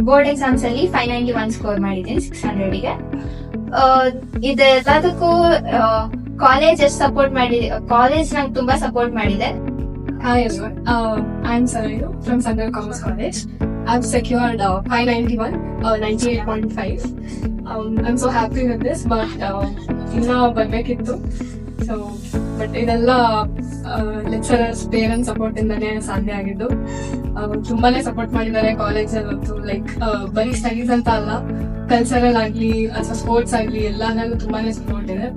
Speaker 8: ಬೋರ್ಡ್ ಎಕ್ಸಾಮ್ಸ್ ಅಲ್ಲಿ 591 ಸ್ಕೋರ್ ಮಾಡಿದ್ದೀನಿ 600ಗೆ. ಇದೆಲ್ಲದಕ್ಕೂ ಕಾಲೇಜ್ ಸಪೋರ್ಟ್ ಮಾಡಿದೆ, ಕಾಲೇಜ್ ನಂಗೆ ತುಂಬಾ ಸಪೋರ್ಟ್ ಮಾಡಿದೆ.
Speaker 9: Hi everyone, I'm Sarayu from Central Commerce College. I've secured 591, 98.5. I'm so happy with this, but ಇನ್ನೂ ಬರ್ಬೇಕಿತ್ತು. So but ಇದೆಲ್ಲ ಲೆಕ್ಚರರ್ಸ್ ಪೇರೆಂಟ್ಸ್ ಸಪೋರ್ಟ್ ಇಂದಾನೆ ಸಾಧ್ಯ ಆಗಿದ್ದು. ತುಂಬಾನೇ ಸಪೋರ್ಟ್ ಮಾಡಿದ್ದಾರೆ ಕಾಲೇಜಲ್ಲಂತೂ. ಲೈಕ್ ಬರೀ ಸ್ಟಡೀಸ್ ಅಂತ ಅಲ್ಲ, ಕಲ್ಚರಲ್ ಆಗ್ಲಿ ಅಥವಾ ಸ್ಪೋರ್ಟ್ಸ್ ಆಗ್ಲಿ ಎಲ್ಲಾದ್ರಲ್ಲೂ ತುಂಬಾನೇ ಸಪೋರ್ಟ್ ಇದೆ.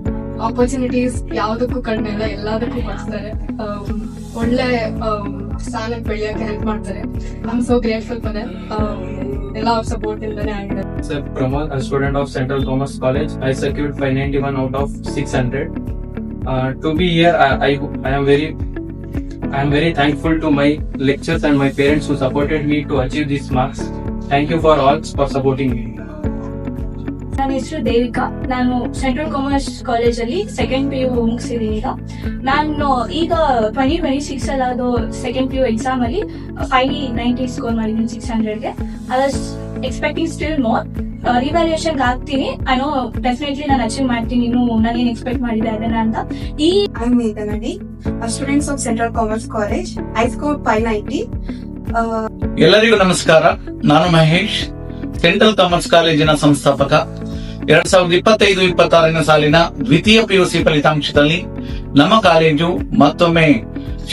Speaker 9: ಆಪರ್ಚುನಿಟೀಸ್ ಯಾವುದಕ್ಕೂ ಕಡಿಮೆ ಇಲ್ಲ, ಎಲ್ಲದಕ್ಕೂ ಕೊಡ್ತಾರೆ. ಒಳ್ಳೆ ಸ್ಥಾನಕ್ಕೆ ಬೆಳೆಯೋಕೆ ಹೆಲ್ಪ್ ಮಾಡ್ತಾರೆ. I am so grateful for them. ಎಲ್ಲ ಅವ್ರ ಸಪೋರ್ಟ್ ಇಂದಾನೆ ಆಗಿದೆ.
Speaker 10: Sir Pramod, a student of Central Commerce College. I secured 591 out of 600. To be here, I am very thankful to my lecturers and my parents who supported me to achieve these marks. Thank you for all for supporting me.
Speaker 11: ನನ್ನ ಹೆಸರು ದೇವಿಕಾ. ನಾನು central commerce ಕಾಲೇಜಲ್ಲಿ second PU ಮುಗಿಸಿದ್ದೀನಿ. ನಾನು ಈಗ 2026 ಅಲ್ಲದು second PU exam ಅಲ್ಲಿ 590 score ಮಾಡಿದ್ದೀನಿ 600ಗೆ. I was expecting still more. Revaluation ಆಗ್ತೀನಿ. ಐ ನೋ ಡೆಫಿನೆಟ್ಲಿ ನಾನು ಅಚೀವ್ ಮಾಡ್ತೀನಿ. ಇನ್ನು ನಾನು ಏನ್ ಎಕ್ಸ್ಪೆಕ್ಟ್ ಮಾಡಿದೆ ಅದನ್ನ ಅಂತ.
Speaker 12: ಐ ಆಮ್ ಮೇಘನಡಿ, students of central commerce college. I score 590.
Speaker 13: ಎಲ್ಲರಿಗೂ ನಮಸ್ಕಾರ. ನಾನು ಮಹೇಶ್, ಸೆಂಟ್ರಲ್ ಕಾಮರ್ಸ್ ಕಾಲೇಜಿನ ಸಂಸ್ಥಾಪಕ. 2025-26 ಸಾಲಿನ ದ್ವಿತೀಯ PUC ಫಲಿತಾಂಶದಲ್ಲಿ ನಮ್ಮ ಕಾಲೇಜು ಮತ್ತೊಮ್ಮೆ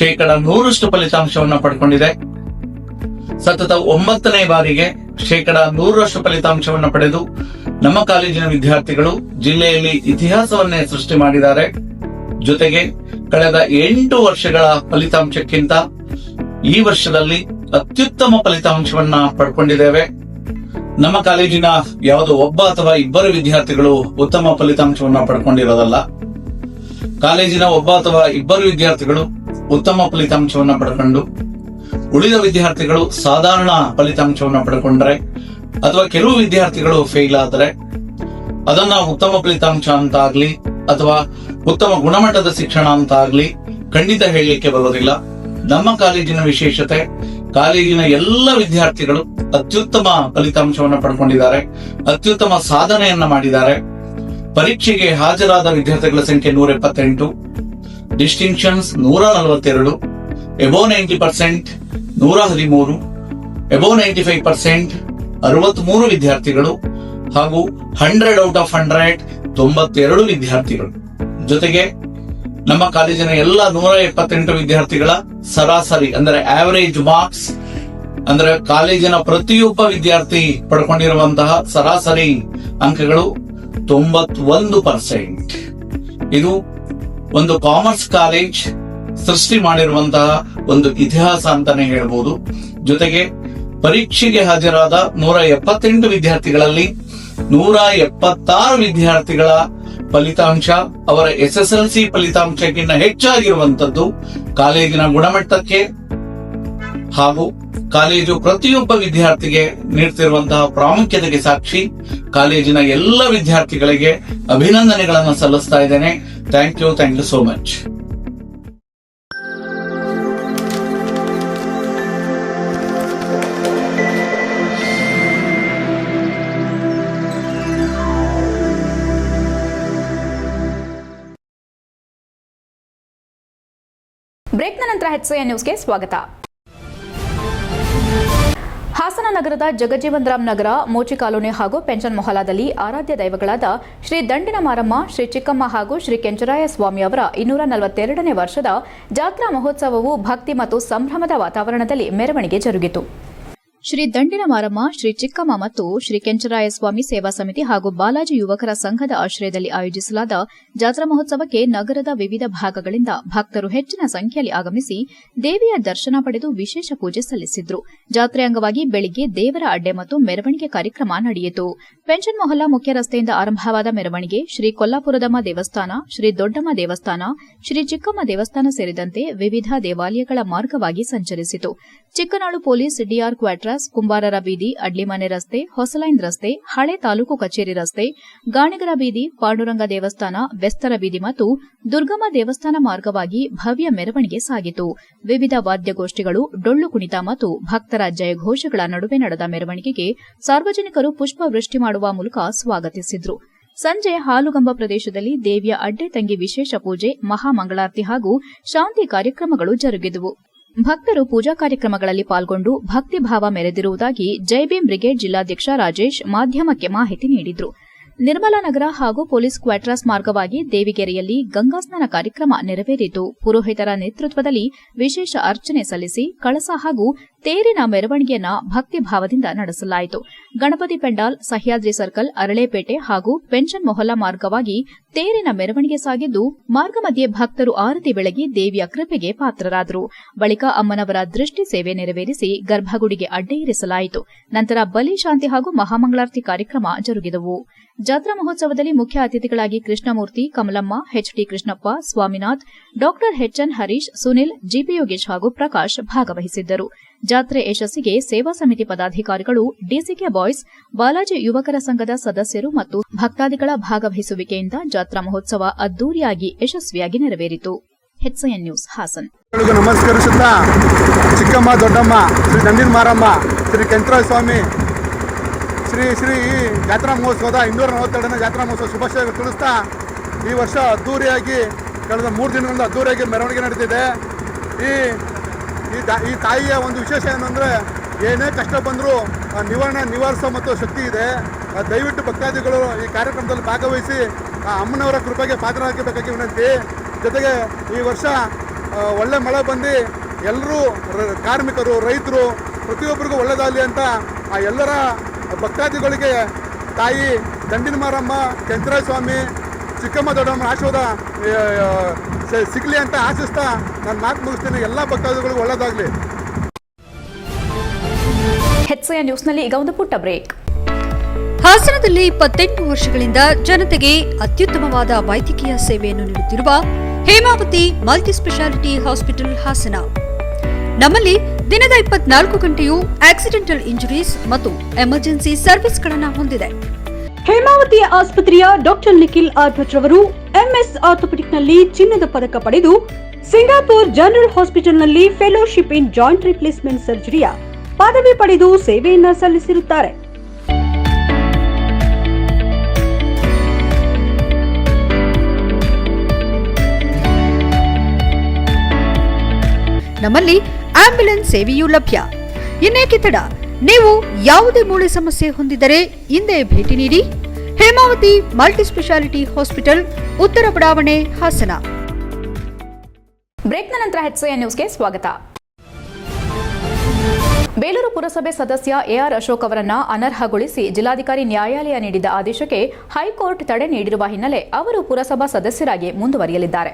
Speaker 13: 100% ಫಲಿತಾಂಶವನ್ನು ಪಡ್ಕೊಂಡಿದೆ. ಸತತ 9ನೇ ಬಾರಿಗೆ 100% ಫಲಿತಾಂಶವನ್ನು ಪಡೆದು ನಮ್ಮ ಕಾಲೇಜಿನ ವಿದ್ಯಾರ್ಥಿಗಳು ಜಿಲ್ಲೆಯಲ್ಲಿ ಇತಿಹಾಸವನ್ನೇ ಸೃಷ್ಟಿ ಮಾಡಿದ್ದಾರೆ. ಜೊತೆಗೆ ಕಳೆದ 8 ವರ್ಷಗಳ ಫಲಿತಾಂಶಕ್ಕಿಂತ ಈ ವರ್ಷದಲ್ಲಿ ಅತ್ಯುತ್ತಮ ಫಲಿತಾಂಶವನ್ನ ಪಡ್ಕೊಂಡಿದ್ದೇವೆ. ನಮ್ಮ ಕಾಲೇಜಿನ ಯಾವುದೋ ಒಬ್ಬ ಅಥವಾ ಇಬ್ಬರು ವಿದ್ಯಾರ್ಥಿಗಳು ಉತ್ತಮ ಫಲಿತಾಂಶವನ್ನ ಪಡ್ಕೊಂಡಿರೋದಲ್ಲ. ಕಾಲೇಜಿನ ಒಬ್ಬ ಅಥವಾ ಇಬ್ಬರು ವಿದ್ಯಾರ್ಥಿಗಳು ಉತ್ತಮ ಫಲಿತಾಂಶವನ್ನ ಪಡ್ಕೊಂಡು ಉಳಿದ ವಿದ್ಯಾರ್ಥಿಗಳು ಸಾಧಾರಣ ಫಲಿತಾಂಶವನ್ನ ಪಡ್ಕೊಂಡ್ರೆ ಅಥವಾ ಕೆಲವು ವಿದ್ಯಾರ್ಥಿಗಳು ಫೇಲ್ ಆದ್ರೆ ಅದನ್ನ ಉತ್ತಮ ಫಲಿತಾಂಶ ಅಂತ ಆಗ್ಲಿ ಅಥವಾ ಉತ್ತಮ ಗುಣಮಟ್ಟದ ಶಿಕ್ಷಣ ಅಂತ ಆಗ್ಲಿ ಖಂಡಿತ ಹೇಳಲಿಕ್ಕೆ ಬರೋದಿಲ್ಲ. ನಮ್ಮ ಕಾಲೇಜಿನ ವಿಶೇಷತೆ, ಕಾಲೇಜಿನ ಎಲ್ಲ ವಿದ್ಯಾರ್ಥಿಗಳು ಅತ್ಯುತ್ತಮ ಫಲಿತಾಂಶವನ್ನು ಪಡ್ಕೊಂಡಿದ್ದಾರೆ, ಅತ್ಯುತ್ತಮ ಸಾಧನೆಯನ್ನ ಮಾಡಿದ್ದಾರೆ. ಪರೀಕ್ಷೆಗೆ ಹಾಜರಾದ ವಿದ್ಯಾರ್ಥಿಗಳ ಸಂಖ್ಯೆ 178, ಡಿಸ್ಟಿಂಕ್ಷನ್ಸ್ 142, ಎಬೋ 90% 113, ಎಬೋ 95% 63 ವಿದ್ಯಾರ್ಥಿಗಳು ಹಾಗೂ 100 ಔಟ್ ಆಫ್ 100 92 ವಿದ್ಯಾರ್ಥಿಗಳು. ಜೊತೆಗೆ ನಮ್ಮ ಕಾಲೇಜಿನ ಎಲ್ಲ 178 ವಿದ್ಯಾರ್ಥಿಗಳ ಸರಾಸರಿ ಅಂದ್ರೆ ಆವರೇಜ್ ಮಾರ್ಕ್ಸ್ ಅಂದ್ರೆ ಕಾಲೇಜಿನ ಪ್ರತಿಯೊಬ್ಬ ವಿದ್ಯಾರ್ಥಿ ಪಡ್ಕೊಂಡಿರುವಂತಹ ಸರಾಸರಿ ಅಂಕಗಳು 91%. ಇದು ಒಂದು ಕಾಮರ್ಸ್ ಕಾಲೇಜ್ ಸೃಷ್ಟಿ ಮಾಡಿರುವಂತಹ ಒಂದು ಇತಿಹಾಸ ಅಂತಾನೆ ಹೇಳ್ಬೋದು. ಜೊತೆಗೆ ಪರೀಕ್ಷೆಗೆ ಹಾಜರಾದ 178 ವಿದ್ಯಾರ್ಥಿಗಳಲ್ಲಿ 176 ವಿದ್ಯಾರ್ಥಿಗಳ ಫಲಿತಾಂಶ ಅವರ SSLC ಫಲಿತಾಂಶಕ್ಕಿಂತ ಹೆಚ್ಚಾಗಿರುವಂತದ್ದು ಕಾಲೇಜಿನ ಗುಣಮಟ್ಟಕ್ಕೆ ಹಾಗೂ ಕಾಲೇಜು ಪ್ರತಿಯೊಬ್ಬ ವಿದ್ಯಾರ್ಥಿಗೆ ನೀಡುತ್ತಿರುವಂತಹ ಪ್ರಾಮುಖ್ಯತೆಗೆ ಸಾಕ್ಷಿ. ಕಾಲೇಜಿನ ಎಲ್ಲ ವಿದ್ಯಾರ್ಥಿಗಳಿಗೆ ಅಭಿನಂದನೆಗಳನ್ನು ಸಲ್ಲಿಸ್ತಾ ಇದ್ದೇನೆ. Thank you so much.
Speaker 1: ಬ್ರೇಕ್ನ ನಂತರ HCN ನ್ಯೂಸ್ಗೆ ಸ್ವಾಗತ. ಹಾಸನ ನಗರದ ಜಗಜೀವನ್ ರಾಮ್ ನಗರ, ಮೋಚಿ ಕಾಲೋನಿ ಹಾಗೂ ಪೆನ್ಷನ್ ಮೊಹಲಾದಲ್ಲಿ ಆರಾಧ್ಯ ದೈವಗಳಾದ ಶ್ರೀ ದಂಡಿನ ಮಾರಮ್ಮ, ಶ್ರೀ ಚಿಕ್ಕಮ್ಮ ಹಾಗೂ ಶ್ರೀ ಕೆಂಚರಾಯ ಸ್ವಾಮಿ ಅವರ 242ನೇ ವರ್ಷದ ಜಾತ್ರಾ ಮಹೋತ್ಸವವು ಭಕ್ತಿ ಮತ್ತು ಸಂಭ್ರಮದ ವಾತಾವರಣದಲ್ಲಿ ಮೆರವಣಿಗೆ ಜರುಗಿತು. ಶ್ರೀ ದಂಡಿನ ಮಾರಮ್ಮ, ಶ್ರೀ ಚಿಕ್ಕಮ್ಮ ಮತ್ತು ಶ್ರೀ ಕೆಂಚರಾಯ ಸ್ವಾಮಿ ಸೇವಾ ಸಮಿತಿ ಹಾಗೂ ಬಾಲಾಜಿ ಯುವಕರ ಸಂಘದ ಆಶ್ರಯದಲ್ಲಿ ಆಯೋಜಿಸಲಾದ ಜಾತ್ರಾ ಮಹೋತ್ಸವಕ್ಕೆ ನಗರದ ವಿವಿಧ ಭಾಗಗಳಿಂದ ಭಕ್ತರು ಹೆಚ್ಚಿನ ಸಂಖ್ಯೆಯಲ್ಲಿ ಆಗಮಿಸಿ ದೇವಿಯ ದರ್ಶನ ಪಡೆದು ವಿಶೇಷ ಪೂಜೆ ಸಲ್ಲಿಸಿದ್ರು. ಜಾತ್ರೆ ಅಂಗವಾಗಿ ಬೆಳಿಗ್ಗೆ ದೇವರ ಅಡ್ಡೆ ಮತ್ತು ಮೆರವಣಿಗೆ ಕಾರ್ಯಕ್ರಮ ನಡೆಯಿತು. ಪೆನ್ಷನ್ ಮೊಹಲ್ಲಾ ಮುಖ್ಯ ರಸ್ತೆಯಿಂದ ಆರಂಭವಾದ ಮೆರವಣಿಗೆ ಶ್ರೀ ಕೊಲ್ಲಾಪುರದಮ್ಮ ದೇವಸ್ಥಾನ, ಶ್ರೀ ದೊಡ್ಡಮ್ಮ ದೇವಸ್ಥಾನ, ಶ್ರೀ ಚಿಕ್ಕಮ್ಮ ದೇವಸ್ಥಾನ ಸೇರಿದಂತೆ ವಿವಿಧ ದೇವಾಲಯಗಳ ಮಾರ್ಗವಾಗಿ ಸಂಚರಿಸಿತು. ಚಿಕ್ಕನಾಳು ಪೊಲೀಸ್ ಡಿಆರ್ ಕ್ವಾರ್ಟರ್ಸ್, ಕುಂಬಾರರ ಬೀದಿ, ಅಡ್ಲಿಮನೆ ರಸ್ತೆ, ಹೊಸಲೈನ್ ರಸ್ತೆ, ಹಳೆ ತಾಲೂಕು ಕಚೇರಿ ರಸ್ತೆ, ಗಾಣಿಗರ ಬೀದಿ, ಪಾಂಡುರಂಗ ದೇವಸ್ಥಾನ, ಬೆಸ್ತರ ಬೀದಿ ಮತ್ತು ದುರ್ಗಮ್ಮ ದೇವಸ್ಥಾನ ಮಾರ್ಗವಾಗಿ ಭವ್ಯ ಮೆರವಣಿಗೆ ಸಾಗಿತು. ವಿವಿಧ ವಾದ್ಯಗೋಷ್ಠಿಗಳು, ಡೊಳ್ಳು ಕುಣಿತ ಮತ್ತು ಭಕ್ತರ ಜಯಘೋಷಗಳ ನಡುವೆ ನಡೆದ ಮೆರವಣಿಗೆಗೆ ಸಾರ್ವಜನಿಕರು ಪುಷ್ಪವೃಷ್ಟಿ ಮಾಡುವ ಮೂಲಕ ಸ್ವಾಗತಿಸಿದ್ರು. ಸಂಜೆ ಹಾಲುಗಂಬ ಪ್ರದೇಶದಲ್ಲಿ ದೇವಿಯ ಅಡ್ಡೆ ತಂಗಿ ವಿಶೇಷ ಪೂಜೆ, ಮಹಾಮಂಗಳಾರತಿ ಹಾಗೂ ಶಾಂತಿ ಕಾರ್ಯಕ್ರಮಗಳು ಜರುಗಿದವು. ಭಕ್ತರು ಪೂಜಾ ಕಾರ್ಯಕ್ರಮಗಳಲ್ಲಿ ಪಾಲ್ಗೊಂಡು ಭಕ್ತಿಭಾವ ಮೆರೆದಿರುವುದಾಗಿ ಜೈಭೀಮ್ ಬ್ರಿಗೇಡ್ ಜಿಲ್ಲಾಧ್ಯಕ್ಷ ರಾಜೇಶ್ ಮಾಧ್ಯಮಕ್ಕೆ ಮಾಹಿತಿ ನೀಡಿದರು. ನಿರ್ಮಲಾ ನಗರ ಹಾಗೂ ಪೊಲೀಸ್ ಕ್ವಾರ್ಟರ್ಸ್ ಮಾರ್ಗವಾಗಿ ದೇವಿಗೆರೆಯಲ್ಲಿ ಗಂಗಾಸ್ನಾನ ಕಾರ್ಯಕ್ರಮ ನೆರವೇರಿತು. ಪುರೋಹಿತರ ನೇತೃತ್ವದಲ್ಲಿ ವಿಶೇಷ ಅರ್ಚನೆ ಸಲ್ಲಿಸಿ ಕಳಸ ಹಾಗೂ ತೇರಿನ ಮೆರವಣಿಗೆಯನ್ನ ಭಕ್ತಿಭಾವದಿಂದ ನಡೆಸಲಾಯಿತು. ಗಣಪತಿ ಪೆಂಡಾಲ್, ಸಹ್ಯಾದ್ರಿ ಸರ್ಕಲ್, ಅರಳೇಪೇಟೆ ಹಾಗೂ ಪೆನ್ಷನ್ ಮೊಹಲ್ಲಾ ಮಾರ್ಗವಾಗಿ ತೇರಿನ ಮೆರವಣಿಗೆ ಸಾಗಿದ್ದು, ಮಾರ್ಗ ಮಧ್ಯೆ ಭಕ್ತರು ಆರತಿ ಬೆಳಗಿ ದೇವಿಯ ಕೃಪೆಗೆ ಪಾತ್ರರಾದರು. ಬಳಿಕ ಅಮ್ಮನವರ ದೃಷ್ಟಿ ಸೇವೆ ನೆರವೇರಿಸಿ ಗರ್ಭಗುಡಿಗೆ ಅಡ್ಡೆ ಇರಿಸಲಾಯಿತು. ನಂತರ ಬಲಿ ಶಾಂತಿ ಹಾಗೂ ಮಹಾಮಂಗಳಾರತಿ ಕಾರ್ಯಕ್ರಮ ಜರುಗಿದವು. ಜಾತ್ರಾ ಮಹೋತ್ಸವದಲ್ಲಿ ಮುಖ್ಯ ಅತಿಥಿಗಳಾಗಿ ಕೃಷ್ಣಮೂರ್ತಿ, ಕಮಲಮ್ಮ, ಎಚ್ಟಿ ಕೃಷ್ಣಪ್ಪ, ಸ್ವಾಮಿನಾಥ್, ಡಾ ಎಚ್ಎನ್ ಹರೀಶ್, ಸುನಿಲ್, ಜಿಪಿ ಯೋಗೇಶ್ ಹಾಗೂ ಪ್ರಕಾಶ್ ಭಾಗವಹಿಸಿದ್ದರು. ಜಾತ್ರೆ ಯಶಸ್ಸಿಗೆ ಸೇವಾ ಸಮಿತಿ ಪದಾಧಿಕಾರಿಗಳು, ಡಿಸಿಕೆ ಬಾಯ್ಸ್, ಬಾಲಾಜಿ ಯುವಕರ ಸಂಘದ ಸದಸ್ಯರು ಮತ್ತು ಭಕ್ತಾದಿಗಳ ಭಾಗವಹಿಸುವಿಕೆಯಿಂದ ಜಾತ್ರಾ ಮಹೋತ್ಸವ ಅದ್ದೂರಿಯಾಗಿ ಯಶಸ್ವಿಯಾಗಿ ನೆರವೇರಿತು. HCN news Haasan.
Speaker 7: ನಮಸ್ಕರಿಸುತ್ತಾ ಚಿಕ್ಕಮ್ಮ, ದೊಡ್ಡಮ್ಮ, ಶ್ರೀ ದಂಡಿನ ಮಾರಮ್ಮ, ಶ್ರೀ ಕೆಂಚರಾಯ ಸ್ವಾಮಿ, ಶ್ರೀ ಈ ಜಾತ್ರಾ ಮಹೋತ್ಸವದ 242ನೇ ಜಾತ್ರಾ ಮಹೋತ್ಸವ ಶುಭಾಶಯ ತಿಳಿಸ್ತಾ, ಈ ವರ್ಷ ಅದ್ದೂರಿಯಾಗಿ ಕಳೆದ 3 ದಿನಗಳಿಂದ ಅದ್ದೂರಿಯಾಗಿ ಮೆರವಣಿಗೆ ನಡೀತಿದೆ. ಈ ತಾಯಿಯ ಒಂದು ವಿಶೇಷ ಏನಂದರೆ, ಏನೇ ಕಷ್ಟ ಬಂದರೂ ನಿವಾರಿಸೋ ಮತ್ತು ಶಕ್ತಿ ಇದೆ. ದಯವಿಟ್ಟು ಭಕ್ತಾದಿಗಳು ಈ ಕಾರ್ಯಕ್ರಮದಲ್ಲಿ ಭಾಗವಹಿಸಿ ಅಮ್ಮನವರ ಕೃಪೆಗೆ ಪಾತ್ರರಾಗಬೇಕಾಗಿ ವಿನಂತಿ. ಜೊತೆಗೆ ಈ ವರ್ಷ ಒಳ್ಳೆ ಮಳೆ ಬಂದು ಎಲ್ಲರೂ ಕಾರ್ಮಿಕರು, ರೈತರು ಪ್ರತಿಯೊಬ್ಬರಿಗೂ ಒಳ್ಳೆಯದಾಗಲಿ ಅಂತ ಆ ಎಲ್ಲರ ಭಕ್ತಾದಿಗಳಿಗೆ ತಾಯಿ ದಂಡಿನ ಮಾರಮ್ಮ, ಕೆಂಚರಾಯ ಸ್ವಾಮಿ, ಚಿಕ್ಕಮ್ಮ, ದೊಡ್ಡಮ್ಮ ಆಶೀರ್ವಾದ ಸಿಗಲಿ ಅಂತ ಆಶಿಸ್ತಾ ನಾನು ಮಾತು ಮುಗಿಸ್ತೀನಿ. ಎಲ್ಲ ಭಕ್ತಾದಿಗಳಿಗೂ ಒಳ್ಳೆಯದಾಗಲಿ.
Speaker 1: HCN ನ್ಯೂಸ್ನಲ್ಲಿ ಈಗ ಒಂದು ಪುಟ್ಟ ಬ್ರೇಕ್.
Speaker 14: ಹಾಸನದಲ್ಲಿ 28 ವರ್ಷಗಳಿಂದ ಜನತೆಗೆ ಅತ್ಯುತ್ತಮವಾದ ವೈದ್ಯಕೀಯ ಸೇವೆಯನ್ನು ನೀಡುತ್ತಿರುವ ಹೇಮಾವತಿ ಮಲ್ಟಿಸ್ಪೆಷಾಲಿಟಿ ಹಾಸ್ಪಿಟಲ್ ಹಾಸನ. ನಮ್ಮಲ್ಲಿ ದಿನದ 24 ಗಂಟೆಯೂ ಆಕ್ಸಿಡೆಂಟಲ್ ಇಂಜುರೀಸ್ ಮತ್ತು ಎಮರ್ಜೆನ್ಸಿ ಸರ್ವಿಸ್ಗಳನ್ನು ಹೊಂದಿದೆ.
Speaker 15: ಹೇಮಾವತಿ ಆಸ್ಪತ್ರೆಯ ಡಾಕ್ಟರ್ ನಿಖಿಲ್ ಆರ್ ಭಟ್ ರವರು ಎಂಎಸ್ ಆರ್ಥೋಪೆಡಿಕ್ನಲ್ಲಿ ಚಿನ್ನದ ಪದಕ ಪಡೆದು ಸಿಂಗಾಪುರ್ ಜನರಲ್ ಹಾಸ್ಪಿಟಲ್ನಲ್ಲಿ ಫೆಲೋಶಿಪ್ ಇನ್ ಜಾಯಿಂಟ್ ರಿಪ್ಲೇಸ್ಮೆಂಟ್ ಸರ್ಜರಿಯ ಪದವಿ ಪಡೆದು ಸೇವೆಯನ್ನ ಸಲ್ಲಿಸಿರುತ್ತಾರೆ.
Speaker 14: ನಮ್ಮಲ್ಲಿ ಆಂಬ್ಯುಲೆನ್ಸ್ ಸೇವೆಯೂ ಲಭ್ಯ. ಇನ್ನೇಕೆ ತಡ? ನೀವು ಯಾವುದೇ ಮೂಳೆ ಸಮಸ್ಯೆ ಹೊಂದಿದ್ದರೆ ಹಿಂದೆ ಭೇಟಿ ನೀಡಿ. ಹೇಮಾವತಿ ಮಲ್ಟಿಸ್ಪೆಷಾಲಿಟಿ ಹಾಸ್ಪಿಟಲ್, ಉತ್ತರ ಬಡಾವಣೆ, ಹಾಸನ.
Speaker 1: ಬ್ರೇಕ್ನ ನಂತರ HCN ನ್ಯೂಸ್ಗೆ ಸ್ವಾಗತ. ಬೇಲೂರು ಪುರಸಭೆ ಸದಸ್ಯ AR ಅಶೋಕ್ ಅವರನ್ನ ಅನರ್ಹಗೊಳಿಸಿ ಜಿಲ್ಲಾಧಿಕಾರಿ ನ್ಯಾಯಾಲಯ ನೀಡಿದ ಆದೇಶಕ್ಕೆ ಹೈಕೋರ್ಟ್ ತಡೆ ನೀಡಿರುವ ಹಿನ್ನೆಲೆ ಅವರು ಪುರಸಭಾ ಸದಸ್ಯರಾಗಿ ಮುಂದುವರಿಯಲಿದ್ದಾರೆ.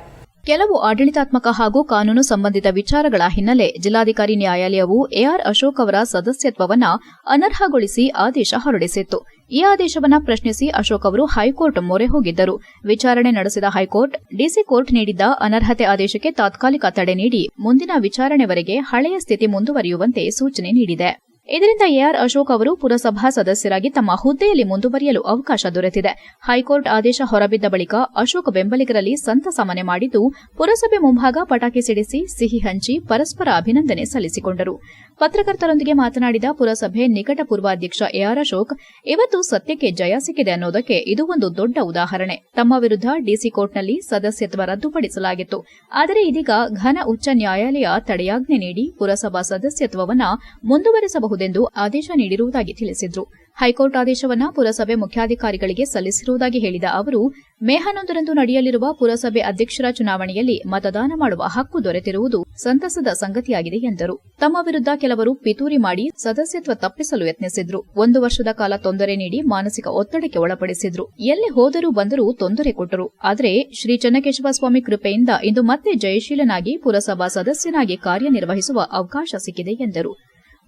Speaker 1: ಕೆಲವು ಆಡಳಿತಾತ್ಮಕ ಹಾಗೂ ಕಾನೂನು ಸಂಬಂಧಿತ ವಿಚಾರಗಳ ಹಿನ್ನೆಲೆ ಜಿಲ್ಲಾಧಿಕಾರಿ ನ್ಯಾಯಾಲಯವು AR ಅಶೋಕ್ ಅವರ ಸದಸ್ಯತ್ವವನ್ನು ಅನರ್ಹಗೊಳಿಸಿ ಆದೇಶ ಹೊರಡಿಸಿತ್ತು. ಈ ಆದೇಶವನ್ನು ಪ್ರಶ್ನಿಸಿ ಅಶೋಕ್ ಅವರು ಹೈಕೋರ್ಟ್ ಮೊರೆ ಹೋಗಿದ್ದರು. ವಿಚಾರಣೆ ನಡೆಸಿದ ಹೈಕೋರ್ಟ್ ಡಿಸಿ ಕೋರ್ಟ್ ನೀಡಿದ್ದ ಅನರ್ಹತೆ ಆದೇಶಕ್ಕೆ ತಾತ್ಕಾಲಿಕ ತಡೆ ನೀಡಿ ಮುಂದಿನ ವಿಚಾರಣೆವರೆಗೆ ಹಳೆಯ ಸ್ಥಿತಿ ಮುಂದುವರಿಯುವಂತೆ ಸೂಚನೆ ನೀಡಿದೆ. ಇದರಿಂದ AR ಅಶೋಕ್ ಅವರು ಪುರಸಭಾ ಸದಸ್ಯರಾಗಿ ತಮ್ಮ ಹುದ್ದೆಯಲ್ಲಿ ಮುಂದುವರಿಯಲು ಅವಕಾಶ ದೊರೆತಿದೆ. ಹೈಕೋರ್ಟ್ ಆದೇಶ ಹೊರಬಿದ್ದ ಬಳಿಕ ಅಶೋಕ್ ಬೆಂಬಲಿಗರಲ್ಲಿ ಸಂತಸ ಮನೆ ಮಾಡಿದ್ದು, ಪುರಸಭೆ ಮುಂಭಾಗ ಪಟಾಕಿ ಸಿಡಿಸಿ ಸಿಹಿ ಹಂಚಿ ಪರಸ್ಪರ ಅಭಿನಂದನೆ ಸಲ್ಲಿಸಿಕೊಂಡರು. ಪತ್ರಕರ್ತರೊಂದಿಗೆ ಮಾತನಾಡಿದ ಪುರಸಭೆ ನಿಕಟ ಪೂರ್ವಾಧ್ಯಕ್ಷ AR ಅಶೋಕ್, ಇವತ್ತು ಸತ್ಯಕ್ಕೆ ಜಯ ಸಿಕ್ಕಿದೆ ಅನ್ನೋದಕ್ಕೆ ಇದು ಒಂದು ದೊಡ್ಡ ಉದಾಹರಣೆ. ತಮ್ಮ ವಿರುದ್ಧ ಡಿಸಿ ಕೋರ್ಟ್ನಲ್ಲಿ ಸದಸ್ಯತ್ವ ರದ್ದುಪಡಿಸಲಾಗಿತ್ತು. ಆದರೆ ಇದೀಗ ಘನ ಉಚ್ಚ ನ್ಯಾಯಾಲಯ ತಡೆಯಾಜ್ಞೆ ನೀಡಿ ಪುರಸಭಾ ಸದಸ್ಯತ್ವವನ್ನು ಮುಂದುವರೆಸಬಹುದೆಂದು ಆದೇಶ ನೀಡಿರುವುದಾಗಿ ತಿಳಿಸಿದರು. ಹೈಕೋರ್ಟ್ ಆದೇಶವನ್ನು ಪುರಸಭೆ ಮುಖ್ಯಾಧಿಕಾರಿಗಳಿಗೆ ಸಲ್ಲಿಸಿರುವುದಾಗಿ ಹೇಳಿದ ಅವರು, ಮೇ 11ರಂದು ನಡೆಯಲಿರುವ ಪುರಸಭೆ ಅಧ್ಯಕ್ಷರ ಚುನಾವಣೆಯಲ್ಲಿ ಮತದಾನ ಮಾಡುವ ಹಕ್ಕು ದೊರೆತಿರುವುದು ಸಂತಸದ ಸಂಗತಿಯಾಗಿದೆ ಎಂದರು. ತಮ್ಮ ವಿರುದ್ಧ ಕೆಲವರು ಪಿತೂರಿ ಮಾಡಿ ಸದಸ್ಯತ್ವ ತಪ್ಪಿಸಲು ಯತ್ನಿಸಿದ್ರು. 1 ವರ್ಷದ ಕಾಲ ತೊಂದರೆ ನೀಡಿ ಮಾನಸಿಕ ಒತ್ತಡಕ್ಕೆ ಒಳಪಡಿಸಿದ್ರು. ಎಲ್ಲಿ ಹೋದರೂ ಬಂದರೂ ತೊಂದರೆ ಕೊಟ್ಟರು. ಆದರೆ ಶ್ರೀ ಚನ್ನಕೇಶವ ಸ್ವಾಮಿ ಕೃಪೆಯಿಂದ ಇಂದು ಮತ್ತೆ ಜಯಶೀಲನಾಗಿ ಪುರಸಭಾ ಸದಸ್ಯನಾಗಿ ಕಾರ್ಯನಿರ್ವಹಿಸುವ ಅವಕಾಶ ಸಿಕ್ಕಿದೆ ಎಂದರು.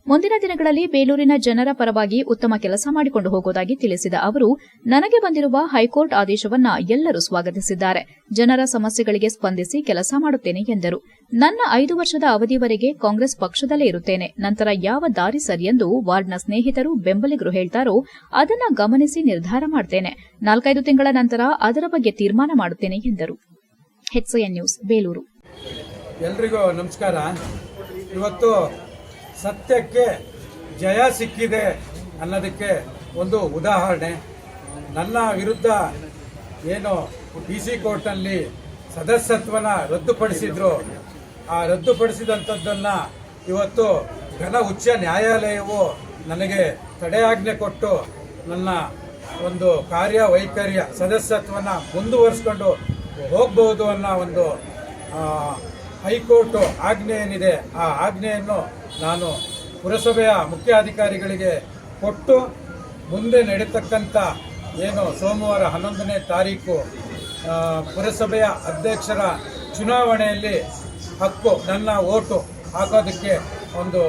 Speaker 1: ಮುಂದಿನ ದಿನಗಳಲ್ಲಿ ಬೇಲೂರಿನ ಜನರ ಪರವಾಗಿ ಉತ್ತಮ ಕೆಲಸ ಮಾಡಿಕೊಂಡು ಹೋಗುವುದಾಗಿ ತಿಳಿಸಿದ ಅವರು, ನನಗೆ ಬಂದಿರುವ ಹೈಕೋರ್ಟ್ ಆದೇಶವನ್ನ ಎಲ್ಲರೂ ಸ್ವಾಗತಿಸಿದ್ದಾರೆ. ಜನರ ಸಮಸ್ಯೆಗಳಿಗೆ ಸ್ಪಂದಿಸಿ ಕೆಲಸ ಮಾಡುತ್ತೇನೆ ಎಂದರು. ನನ್ನ 5 ವರ್ಷದ ಅವಧಿವರೆಗೆ ಕಾಂಗ್ರೆಸ್ ಪಕ್ಷದಲ್ಲೇ ಇರುತ್ತೇನೆ. ನಂತರ ಯಾವ ದಾರಿ ಸರಿ ಎಂದು ವಾರ್ಡ್ನ ಸ್ನೇಹಿತರು, ಬೆಂಬಲಿಗರು ಹೇಳ್ತಾರೋ ಅದನ್ನ ಗಮನಿಸಿ ನಿರ್ಧಾರ ಮಾಡುತ್ತೇನೆ. 4-5 ತಿಂಗಳ ನಂತರ ಅದರ ಬಗ್ಗೆ ತೀರ್ಮಾನ ಮಾಡುತ್ತೇನೆ ಎಂದರು. HCN news, Belur.
Speaker 16: ಎಲ್ರಿಗೂ ನಮಸ್ಕಾರ. ಇವತ್ತು ಸತ್ಯಕ್ಕೆ ಜಯ ಸಿಕ್ಕಿದೆ ಅನ್ನೋದಕ್ಕೆ ಒಂದು ಉದಾಹರಣೆ. ನನ್ನ ವಿರುದ್ಧ ಏನು DC ಕೋರ್ಟ್ನಲ್ಲಿ ಸದಸ್ಯತ್ವನ ರದ್ದುಪಡಿಸಿದ್ರು, ಆ ರದ್ದುಪಡಿಸಿದಂಥದ್ದನ್ನು ಇವತ್ತು ಘನ ಉಚ್ಚ ನ್ಯಾಯಾಲಯವು ನನಗೆ ತಡೆಯಾಜ್ಞೆ ಕೊಟ್ಟು ನನ್ನ ಒಂದು ಕಾರ್ಯವೈಖರಿಯ ಸದಸ್ಯತ್ವನ ಮುಂದುವರಿಸ್ಕೊಂಡು ಹೋಗಬಹುದು ಅನ್ನೋ ಒಂದು ಹೈಕೋರ್ಟ್ ಆಜ್ಞೆ ಏನಿದೆ ಆ ಆಜ್ಞೆಯನ್ನು ನಾನು ಪುರಸಭೆಯ ಮುಖ್ಯಾಧಿಕಾರಿಗಳಿಗೆ ಕೊಟ್ಟು ಮುಂದೆ ನಡೀತಕ್ಕಂಥ ಏನು ಸೋಮವಾರ 11ನೇ ತಾರೀಕು ಪುರಸಭೆಯ ಅಧ್ಯಕ್ಷರ ಚುನಾವಣೆಯಲ್ಲಿ ಹಕ್ಕು ನನ್ನ ಓಟು ಹಾಕೋದಕ್ಕೆ ಒಂದು.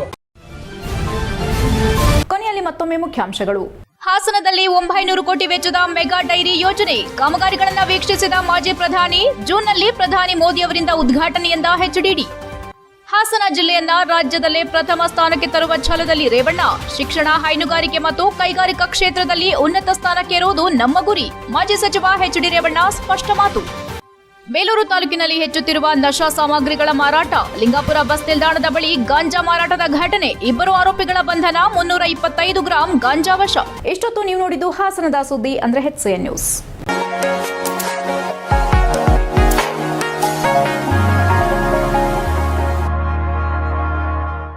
Speaker 1: ಕೊನೆಯಲ್ಲಿ ಮತ್ತೊಮ್ಮೆ ಮುಖ್ಯಾಂಶಗಳು.
Speaker 2: ಹಾಸನದಲ್ಲಿ 900 ಕೋಟಿ ವೆಚ್ಚದ ಮೆಗಾ ಡೈರಿ ಯೋಜನೆ ಕಾಮಗಾರಿಗಳನ್ನು ವೀಕ್ಷಿಸಿದ ಮಾಜಿ ಪ್ರಧಾನಿ. ಜೂನ್ನಲ್ಲಿ ಪ್ರಧಾನಿ ಮೋದಿ ಅವರಿಂದ ಉದ್ಘಾಟನೆಯೆಂದ ಎಚ್ಡಿಡಿ. ಹಾಸನ ಜಿಲ್ಲೆಯನ್ನ ರಾಜ್ಯದಲ್ಲೇ ಪ್ರಥಮ ಸ್ಥಾನಕ್ಕೆ ತರುವ ಛಲದಲ್ಲಿ ರೇವಣ್ಣ. ಶಿಕ್ಷಣ, ಹೈನುಗಾರಿಕೆ ಮತ್ತು ಕೈಗಾರಿಕಾ ಕ್ಷೇತ್ರದಲ್ಲಿ ಉನ್ನತ ಸ್ಥಾನಕ್ಕೇರುವುದು ನಮ್ಮ ಗುರಿ. ಮಾಜಿ ಸಚಿವ ಎಚ್ಡಿ ರೇವಣ್ಣ ಸ್ಪಷ್ಟ ಮಾತು. ಬೇಲೂರು ತಾಲೂಕಿನಲ್ಲಿ ಹೆಚ್ಚುತ್ತಿರುವ ನಶಾ ಸಾಮಗ್ರಿಗಳ ಮಾರಾಟ. ಲಿಂಗಾಪುರ ಬಸ್ ನಿಲ್ದಾಣದ ಬಳಿ ಗಾಂಜಾ ಮಾರಾಟದ ಘಟನೆ. 2 ಆರೋಪಿಗಳ ಬಂಧನ. 325 ಗ್ರಾಂ ಗಾಂಜಾ ವಶ.
Speaker 1: ಇಷ್ಟೊತ್ತು ನೀವು ನೋಡಿದ್ದು ಹಾಸನದ ಸುದ್ದಿ ಅಂದ್ರೆ HCN ನ್ಯೂಸ್.